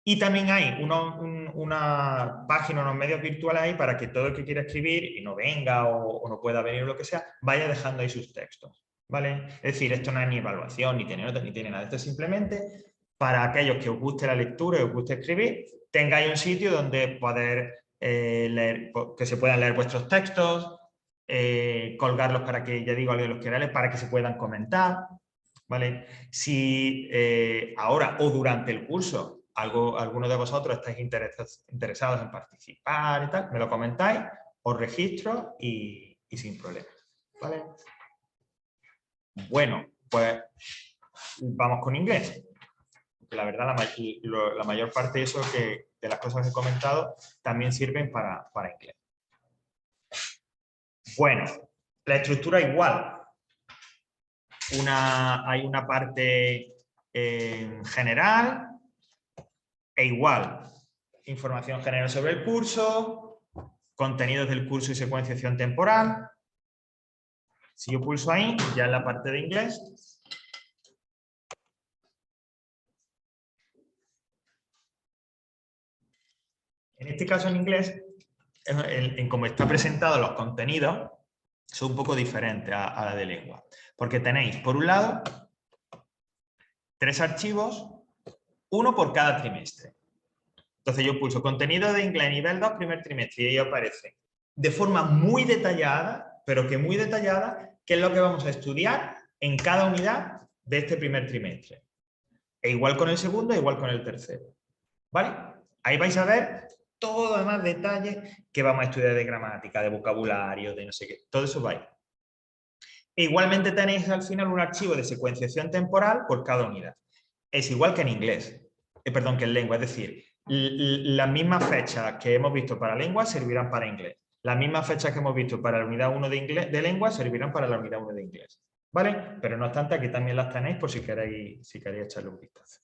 Y también hay una página, unos medios virtuales ahí para que todo el que quiera escribir y no venga o no pueda venir o lo que sea, vaya dejando ahí sus textos, ¿vale? Es decir, esto no es ni evaluación, ni tiene notas, ni tiene nada. Esto es simplemente para aquellos que os guste la lectura y os guste escribir, tengáis un sitio donde poder... leer, que se puedan leer vuestros textos, colgarlos para que, ya digo, alguien los quiera leer, para que se puedan comentar, ¿vale? Si ahora o durante el curso alguno de vosotros estáis interesados en participar y tal, me lo comentáis, os registro y sin problema, ¿vale? Bueno, pues vamos con inglés. La verdad, la mayor parte de eso de las cosas que he comentado también sirven para inglés. Bueno, la estructura igual. Hay una parte general e igual. Información general sobre el curso, contenidos del curso y secuenciación temporal. Si yo pulso ahí, ya en la parte de inglés, En este caso, en inglés, en cómo está presentado los contenidos, son un poco diferentes a la de lengua. Porque tenéis, por un lado, 3 archivos, uno por cada trimestre. Entonces yo pulso contenido de inglés nivel 2, primer trimestre, y ahí aparece de forma muy detallada, pero que muy detallada, qué es lo que vamos a estudiar en cada unidad de este primer trimestre. E igual con el segundo, igual con el tercero. ¿Vale? Ahí vais a ver todo demás detalles que vamos a estudiar de gramática, de vocabulario, de no sé qué. Todo eso va ahí. E igualmente tenéis al final un archivo de secuenciación temporal por cada unidad. Es igual que en inglés, perdón, que en lengua, es decir, las mismas fechas que hemos visto para lengua servirán para inglés. Las mismas fechas que hemos visto para la unidad 1 de lengua servirán para la unidad 1 de inglés. ¿Vale? Pero no obstante, aquí también las tenéis por si queréis echarle un vistazo.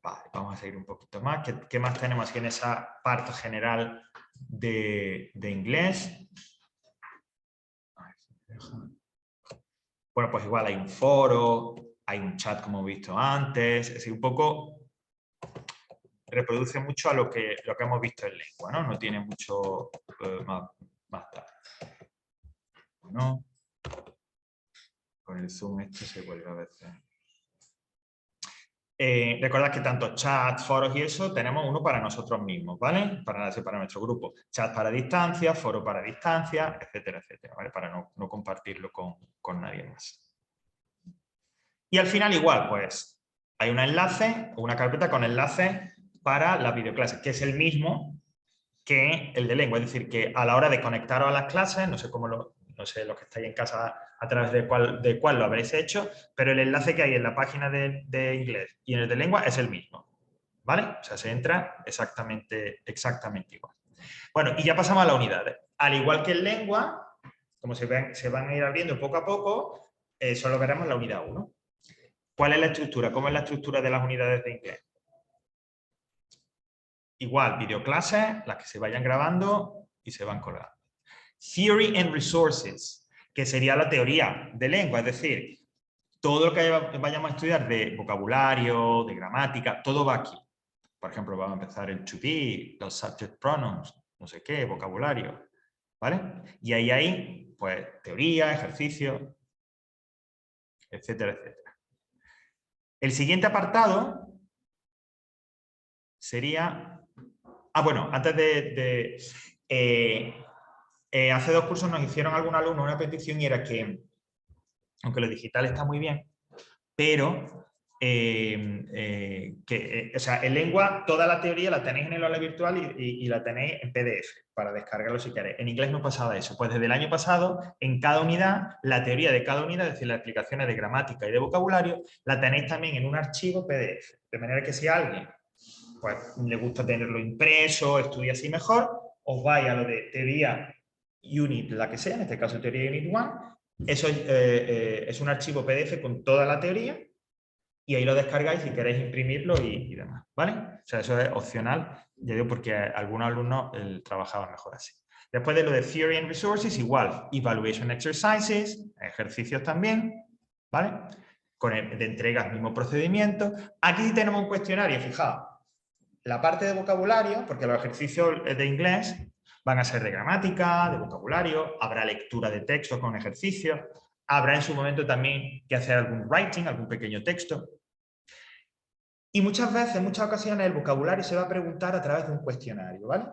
Vale, vamos a seguir un poquito más. ¿Qué más tenemos aquí en esa parte general de inglés? Bueno, pues igual hay un foro, hay un chat como he visto antes, es decir, un poco reproduce mucho a lo que hemos visto en lengua, ¿no? No tiene mucho más tarde. Bueno, con el zoom esto se vuelve a veces. Recordad que tanto chat, foros y eso tenemos uno para nosotros mismos, ¿vale? Para nuestro grupo. Chat para distancia, foro para distancia, etcétera, etcétera, ¿vale? Para no compartirlo con nadie más. Y al final igual, pues, hay un enlace o una carpeta con enlaces para las videoclases, que es el mismo que el de lengua. Es decir, que a la hora de conectaros a las clases, no sé los que estáis en casa a través de cuál lo habréis hecho, pero el enlace que hay en la página de inglés y en el de lengua es el mismo, ¿vale? O sea, se entra exactamente igual. Bueno, y ya pasamos a las unidades. Al igual que en lengua, como se van a ir abriendo poco a poco, solo veremos la unidad 1. ¿Cuál es la estructura? ¿Cómo es la estructura de las unidades de inglés? Igual, videoclases, las que se vayan grabando y se van colgando. Theory and Resources, que sería la teoría de lengua, es decir, todo lo que vayamos a estudiar de vocabulario, de gramática, todo va aquí. Por ejemplo, vamos a empezar el to be, los subject pronouns, no sé qué, vocabulario, ¿vale? Y ahí hay, pues, teoría, ejercicio, etcétera, etcétera. El siguiente apartado sería... bueno, antes hace 2 cursos nos hicieron algún alumno una petición y era que, aunque lo digital está muy bien, pero o sea, en lengua toda la teoría la tenéis en el aula virtual y la tenéis en PDF para descargarlo si queréis. En inglés no pasaba eso. Pues desde el año pasado, en cada unidad, la teoría de cada unidad, es decir, las explicaciones de gramática y de vocabulario, la tenéis también en un archivo PDF. De manera que si a alguien pues, le gusta tenerlo impreso, estudia así mejor, os vais a lo de teoría unit, la que sea, en este caso teoría unit 1, eso es un archivo PDF con toda la teoría y ahí lo descargáis si queréis imprimirlo y demás, ¿vale? O sea, eso es opcional, ya digo, porque algunos alumnos trabajaban mejor así. Después de lo de Theory and Resources, igual, Evaluation Exercises, ejercicios también, ¿vale? De entregas, mismo procedimiento. Aquí sí tenemos un cuestionario, fijaos. La parte de vocabulario, porque los ejercicios de inglés van a ser de gramática, de vocabulario, habrá lectura de texto con ejercicios, habrá en su momento también que hacer algún writing, algún pequeño texto. Y muchas veces, en muchas ocasiones, el vocabulario se va a preguntar a través de un cuestionario, ¿vale?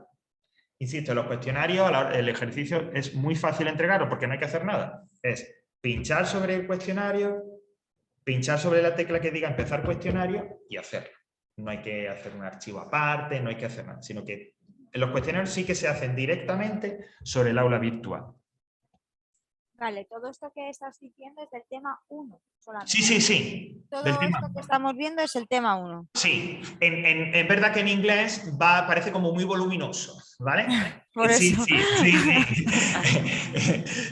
Insisto, los cuestionarios, el ejercicio es muy fácil entregarlo porque no hay que hacer nada. Es pinchar sobre el cuestionario, pinchar sobre la tecla que diga empezar cuestionario y hacerlo. No hay que hacer un archivo aparte, no hay que hacer nada, sino que los cuestionarios sí que se hacen directamente sobre el aula virtual. Vale, todo esto que estás diciendo es del tema 1 solamente. Sí. Todo esto que estamos viendo es el tema 1. Sí, es verdad que en inglés parece como muy voluminoso, ¿vale? Por eso.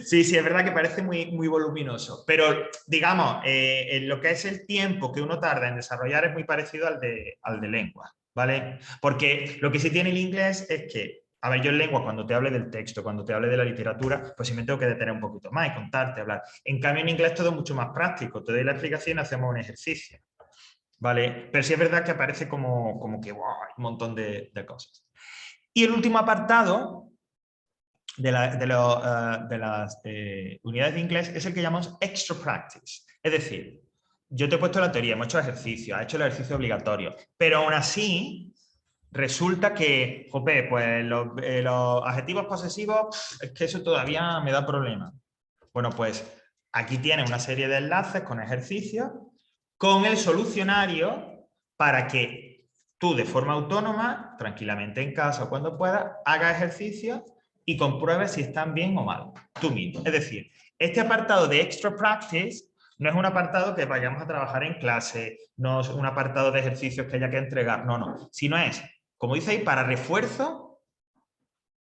Sí, es verdad que parece muy voluminoso, pero digamos, lo que es el tiempo que uno tarda en desarrollar es muy parecido al de lengua, ¿vale? Porque lo que sí tiene el inglés es que, a ver, yo en lengua, cuando te hable del texto, cuando te hable de la literatura, pues sí me tengo que detener un poquito más y contarte, hablar. En cambio, en inglés todo es mucho más práctico. Te doy la explicación y hacemos un ejercicio. ¿vale? Pero sí es verdad que aparece como que ¡wow! Un montón de cosas. Y el último apartado de las unidades de inglés es el que llamamos extra practice. Es decir, yo te he puesto la teoría, hemos hecho ejercicios, has hecho el ejercicio obligatorio, pero aún así resulta que, jope, pues los adjetivos posesivos, es que eso todavía me da problema. Bueno, pues aquí tienes una serie de enlaces con ejercicios, con el solucionario para que tú de forma autónoma, tranquilamente en casa o cuando puedas, hagas ejercicios y compruebes si están bien o mal, tú mismo. Es decir, este apartado de extra practice no es un apartado que vayamos a trabajar en clase, no es un apartado de ejercicios que haya que entregar, no, sino es, como dice ahí, para refuerzo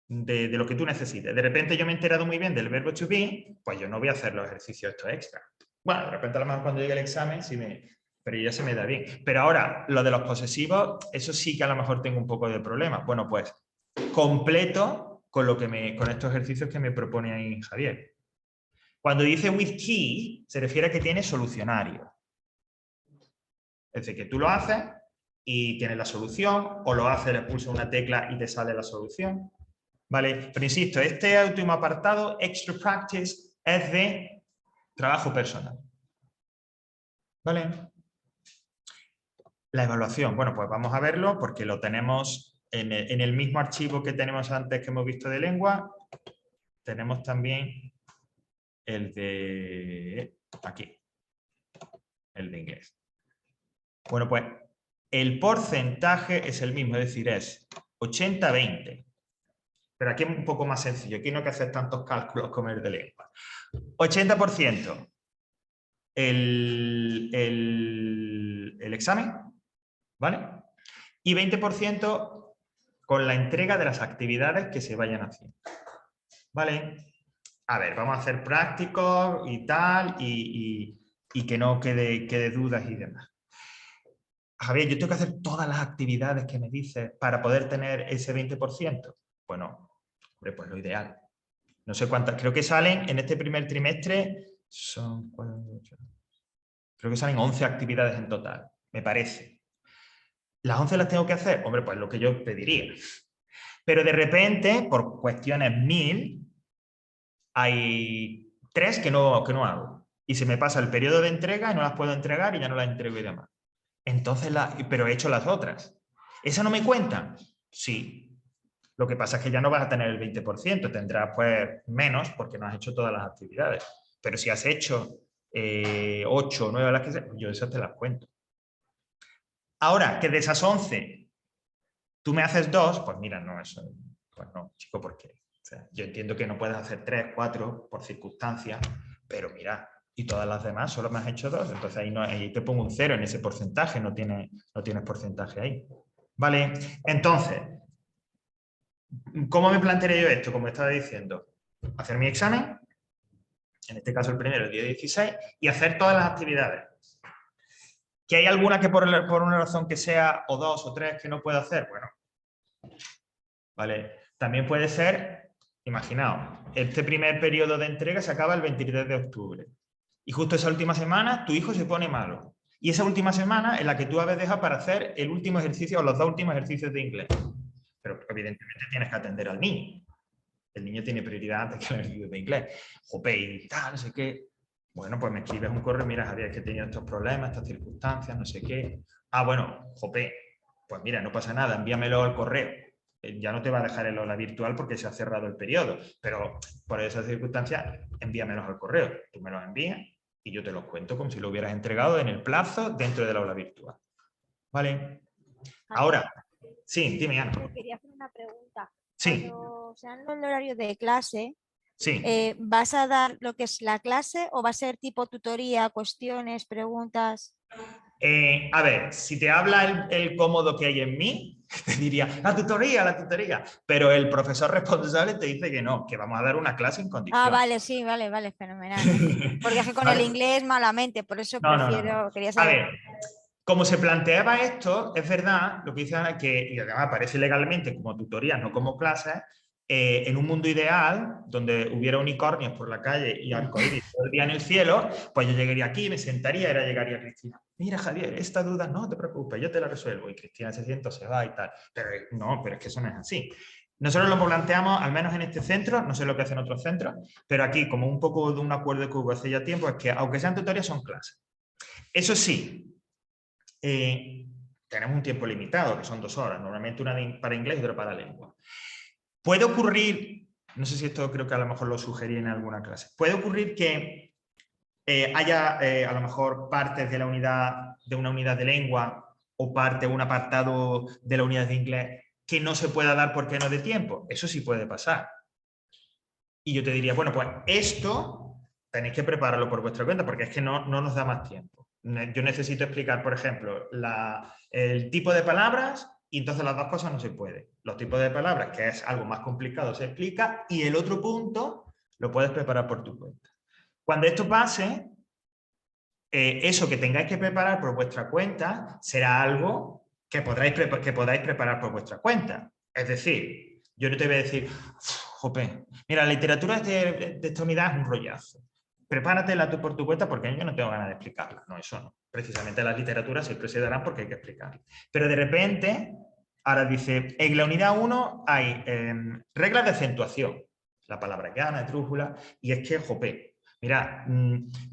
de lo que tú necesites. De repente yo me he enterado muy bien del verbo to be, pues yo no voy a hacer los ejercicios estos extra. Bueno, de repente a lo mejor cuando llegue el examen, pero ya se me da bien. Pero ahora, lo de los posesivos, eso sí que a lo mejor tengo un poco de problema. Bueno, pues completo con estos ejercicios que me propone ahí Javier. Cuando dice with key, se refiere a que tiene solucionario. Es decir, que tú lo haces y tienes la solución, o lo haces, le pulsas una tecla y te sale la solución. ¿Vale? Pero insisto, este último apartado, extra practice, es de trabajo personal. ¿Vale? La evaluación, bueno, pues vamos a verlo porque lo tenemos en el mismo archivo que tenemos antes que hemos visto de lengua. Tenemos también el de aquí, el de inglés. Bueno, pues el porcentaje es el mismo, es decir, es 80-20. Pero aquí es un poco más sencillo, aquí no hay que hacer tantos cálculos como el de lengua. 80% el examen, ¿vale? Y 20% con la entrega de las actividades que se vayan haciendo. ¿Vale? A ver, vamos a hacer prácticos y tal, y que no quede dudas y demás. Javier, ¿yo tengo que hacer todas las actividades que me dices para poder tener ese 20%? Bueno, hombre, pues lo ideal. No sé cuántas, creo que salen en este primer trimestre, creo que salen 11 actividades en total, me parece. ¿Las 11 las tengo que hacer? Hombre, pues lo que yo pediría. Pero de repente, por cuestiones 1000, hay 3 que no hago. Y se me pasa el periodo de entrega y no las puedo entregar y ya no las entrego y demás. Entonces, pero he hecho las otras. ¿Esas no me cuentan? Sí. Lo que pasa es que ya no vas a tener el 20%, tendrás pues menos porque no has hecho todas las actividades. Pero si has hecho 8 o 9 las que sea, yo esas te las cuento. Ahora, que de esas 11 tú me haces 2, pues mira, no, eso, pues no, chico, porque o sea, yo entiendo que no puedes hacer 3, 4 por circunstancias, pero mira, y todas las demás solo me has hecho 2, entonces ahí te pongo un 0 en ese porcentaje, no tienes porcentaje ahí. Vale, entonces, ¿cómo me plantearé yo esto? Como estaba diciendo, hacer mi examen, en este caso el primero, el día 16, y hacer todas las actividades. ¿Que hay alguna que por una razón que sea, o 2 o 3 que no puedo hacer? Bueno, vale. También puede ser, imaginaos, este primer periodo de entrega se acaba el 23 de octubre. Y justo esa última semana tu hijo se pone malo. Y esa última semana es la que tú habías dejado para hacer el último ejercicio o los 2 últimos ejercicios de inglés. Pero evidentemente tienes que atender al niño. El niño tiene prioridad antes que el ejercicio de inglés. Jope, y tal, no sé qué. Bueno, pues me escribes un correo, mira, Javier, que he tenido estos problemas, estas circunstancias, no sé qué. Ah, bueno, jope, pues mira, no pasa nada, envíamelo al correo. Ya no te va a dejar el aula virtual porque se ha cerrado el periodo, pero por esas circunstancias, envíamelos al correo. Tú me los envías y yo te los cuento como si lo hubieras entregado en el plazo dentro del aula virtual. ¿Vale? Ahora, sí, dime, Ana. Yo quería hacer una pregunta. Sí, Cuando sean los horarios de clase, sí. ¿vas a dar lo que es la clase o va a ser tipo tutoría, cuestiones, preguntas? A ver, si te habla el cómodo que hay en mí, te diría, la tutoría, pero el profesor responsable te dice que no, que vamos a dar una clase en condiciones. Ah, vale, sí, vale, fenomenal. Porque es que con Vale. el inglés malamente, por eso No. quería A saber. ver, como se planteaba esto, es verdad, lo que dice Ana, que y además aparece legalmente como tutoría, no como clase, en un mundo ideal, donde hubiera unicornios por la calle y arcoíris todo el día en el cielo, pues yo llegaría aquí, me sentaría, y llegaría Cristina. Mira, Javier, esta duda no te preocupes, yo te la resuelvo. Y Cristina se sienta, se va y tal. Pero no, pero es que eso no es así. Nosotros lo planteamos, al menos en este centro, no sé lo que hacen otros centros, pero aquí, como un poco de un acuerdo que hubo hace ya tiempo, es que aunque sean tutoriales, son clases. Eso sí, tenemos un tiempo limitado, que son 2 horas, normalmente una para inglés y otra para lengua. Puede ocurrir, no sé si esto creo que a lo mejor lo sugerí en alguna clase, puede ocurrir que haya a lo mejor partes de una unidad de lengua o un apartado de la unidad de inglés que no se pueda dar porque no de tiempo. Eso sí puede pasar. Y yo te diría, bueno, pues esto tenéis que prepararlo por vuestra cuenta porque es que no nos da más tiempo. Yo necesito explicar, por ejemplo, el tipo de palabras y entonces las 2 cosas no se pueden. Los tipos de palabras, que es algo más complicado, se explica y el otro punto lo puedes preparar por tu cuenta. Cuando esto pase, eso que tengáis que preparar por vuestra cuenta será algo que podáis preparar por vuestra cuenta. Es decir, yo no te voy a decir, jope, mira, la literatura de esta unidad es un rollazo. Prepáratela tú por tu cuenta porque yo no tengo ganas de explicarla. No, eso no. Precisamente las literaturas siempre se darán porque hay que explicarlas. Pero de repente, ahora dice, en la unidad 1 hay reglas de acentuación. La palabra llana, esdrújula, y es que, jope, mira,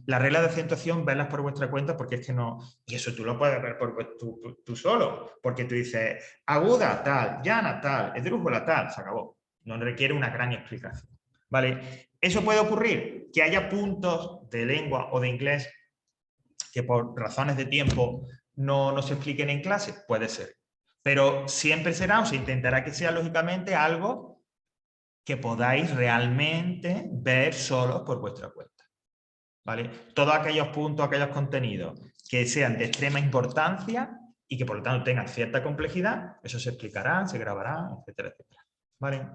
las reglas de acentuación, verlas por vuestra cuenta porque es que no... Y eso tú lo puedes ver tú solo, porque tú dices aguda tal, llana tal, esdrújula tal, se acabó. No requiere una gran explicación. ¿Vale? ¿Eso puede ocurrir? Que haya puntos de lengua o de inglés que por razones de tiempo no se expliquen en clase. Puede ser. Pero siempre será, o se intentará que sea lógicamente algo que podáis realmente ver solos por vuestra cuenta. ¿Vale? Todos aquellos puntos, aquellos contenidos que sean de extrema importancia y que por lo tanto tengan cierta complejidad, eso se explicará, se grabará, etcétera, etcétera. ¿Vale?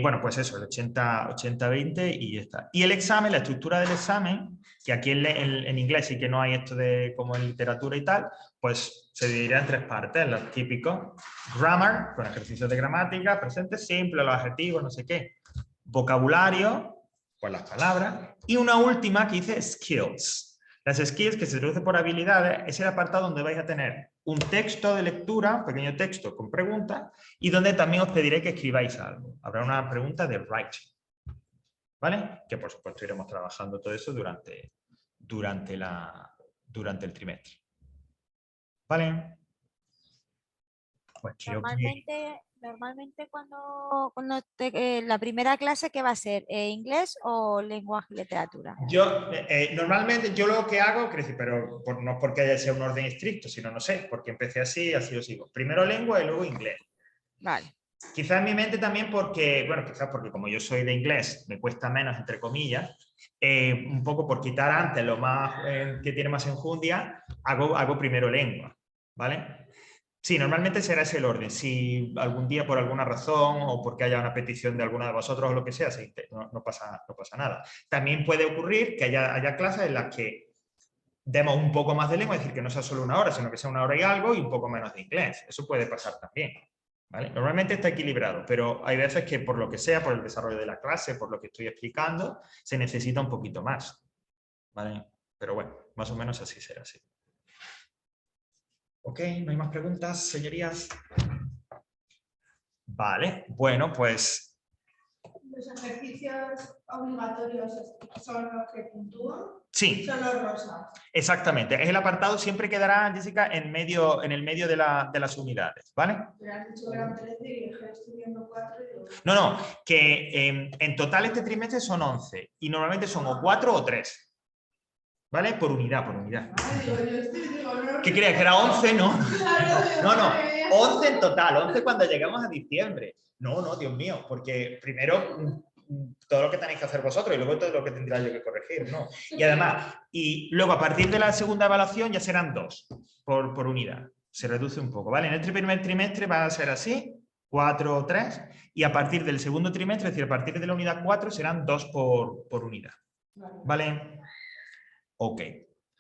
Bueno, pues eso, el 80-20 y ya está. Y el examen, la estructura del examen, que aquí en inglés sí que no hay esto de como en literatura y tal, pues se dividirá en 3 partes, los típicos. Grammar, con ejercicios de gramática, presente simple, los adjetivos, no sé qué. Vocabulario, pues las palabras. Y una última que dice skills. Las skills, que se traduce por habilidades, es el apartado donde vais a tener un texto de lectura, un pequeño texto con preguntas, y donde también os pediré que escribáis algo. Habrá una pregunta de writing. ¿Vale? Que por supuesto iremos trabajando todo eso durante el trimestre. ¿Vale? Pues creo Normalmente cuando la primera clase, ¿qué va a ser? ¿Inglés o lenguaje y literatura? Normalmente yo lo que hago, pero no porque sea un orden estricto, sino no sé, porque empecé así lo sigo. Primero lengua y luego inglés. Vale. Quizás en mi mente también porque como yo soy de inglés, me cuesta menos, entre comillas, un poco por quitar antes lo más que tiene más enjundia, hago primero lengua, ¿vale? Sí, normalmente será ese el orden. Si algún día por alguna razón o porque haya una petición de alguno de vosotros o lo que sea, no pasa nada. También puede ocurrir que haya clases en las que demos un poco más de lengua, es decir, que no sea solo 1 hora, sino que sea 1 hora y algo y un poco menos de inglés. Eso puede pasar también. ¿Vale? Normalmente está equilibrado, pero hay veces que por lo que sea, por el desarrollo de la clase, por lo que estoy explicando, se necesita un poquito más. ¿Vale? Pero bueno, más o menos así será así. Ok, ¿no hay más preguntas, señorías? Vale, bueno, pues... ¿Los ejercicios obligatorios son los que puntúan? Sí. Son los rosas. Exactamente. Es el apartado, siempre quedará, Jessica, en el medio de las unidades, ¿vale? Pero has dicho que eran 13 y dije, estoy viendo 4 y 2. No, que en total este trimestre son 11 y normalmente son o 4 o 3. ¿Vale? Por unidad. ¿Qué creías? ¿Que era 11? No. No. 11 en total, 11 cuando llegamos a diciembre. No, Dios mío, porque primero todo lo que tenéis que hacer vosotros y luego todo lo que tendrá yo que corregir, ¿no? Y además, y luego a partir de la segunda evaluación ya serán 2 por unidad. Se reduce un poco, ¿vale? En este primer trimestre va a ser así, 4 o 3, y a partir del segundo trimestre, es decir, a partir de la unidad 4, serán 2 por unidad. ¿Vale? Ok.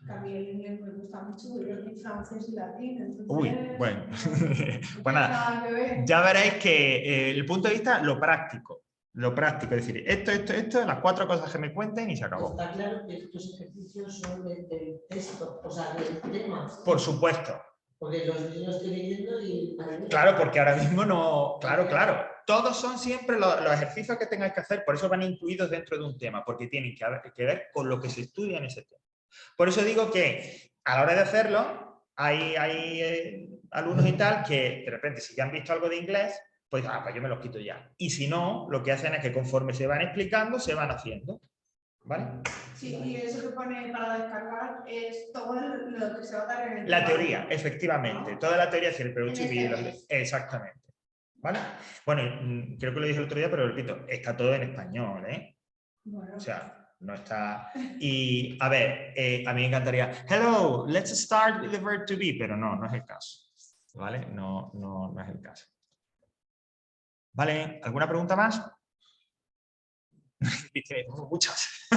Que a mí el inglés me gusta mucho, porque yo soy francés y latín, entonces... Uy, bueno. no Pues nada, tiene nada que ver. ya veréis que el punto de vista, lo práctico, es decir, esto, las 4 cosas que me cuenten y se acabó. Está claro que estos ejercicios son del texto, o sea, del tema. Por supuesto. Porque los niños estoy leyendo y... Claro, porque ahora mismo no... Claro. Todos son siempre los ejercicios que tengáis que hacer, por eso van incluidos dentro de un tema, porque tienen que ver con lo que se estudia en ese tema. Por eso digo que a la hora de hacerlo, hay alumnos y tal que de repente si ya han visto algo de inglés, pues yo me los quito ya. Y si no, lo que hacen es que conforme se van explicando, se van haciendo. ¿Vale? Sí, y eso que pone para descargar es todo lo que se va a dar en el La trabajo. teoría, efectivamente. Toda la teoría es el En este exactamente. ¿Vale? Bueno, creo que lo dije el otro día, pero repito, está todo en español, ¿eh? Bueno. O sea, no está... Y, a ver, a mí me encantaría, hello, let's start with the verb to be, pero no es el caso. ¿Vale? No es el caso. ¿Vale? ¿Alguna pregunta más? Tengo muchas.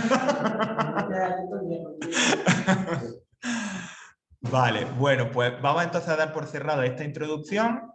Vale, bueno, pues vamos entonces a dar por cerrado esta introducción.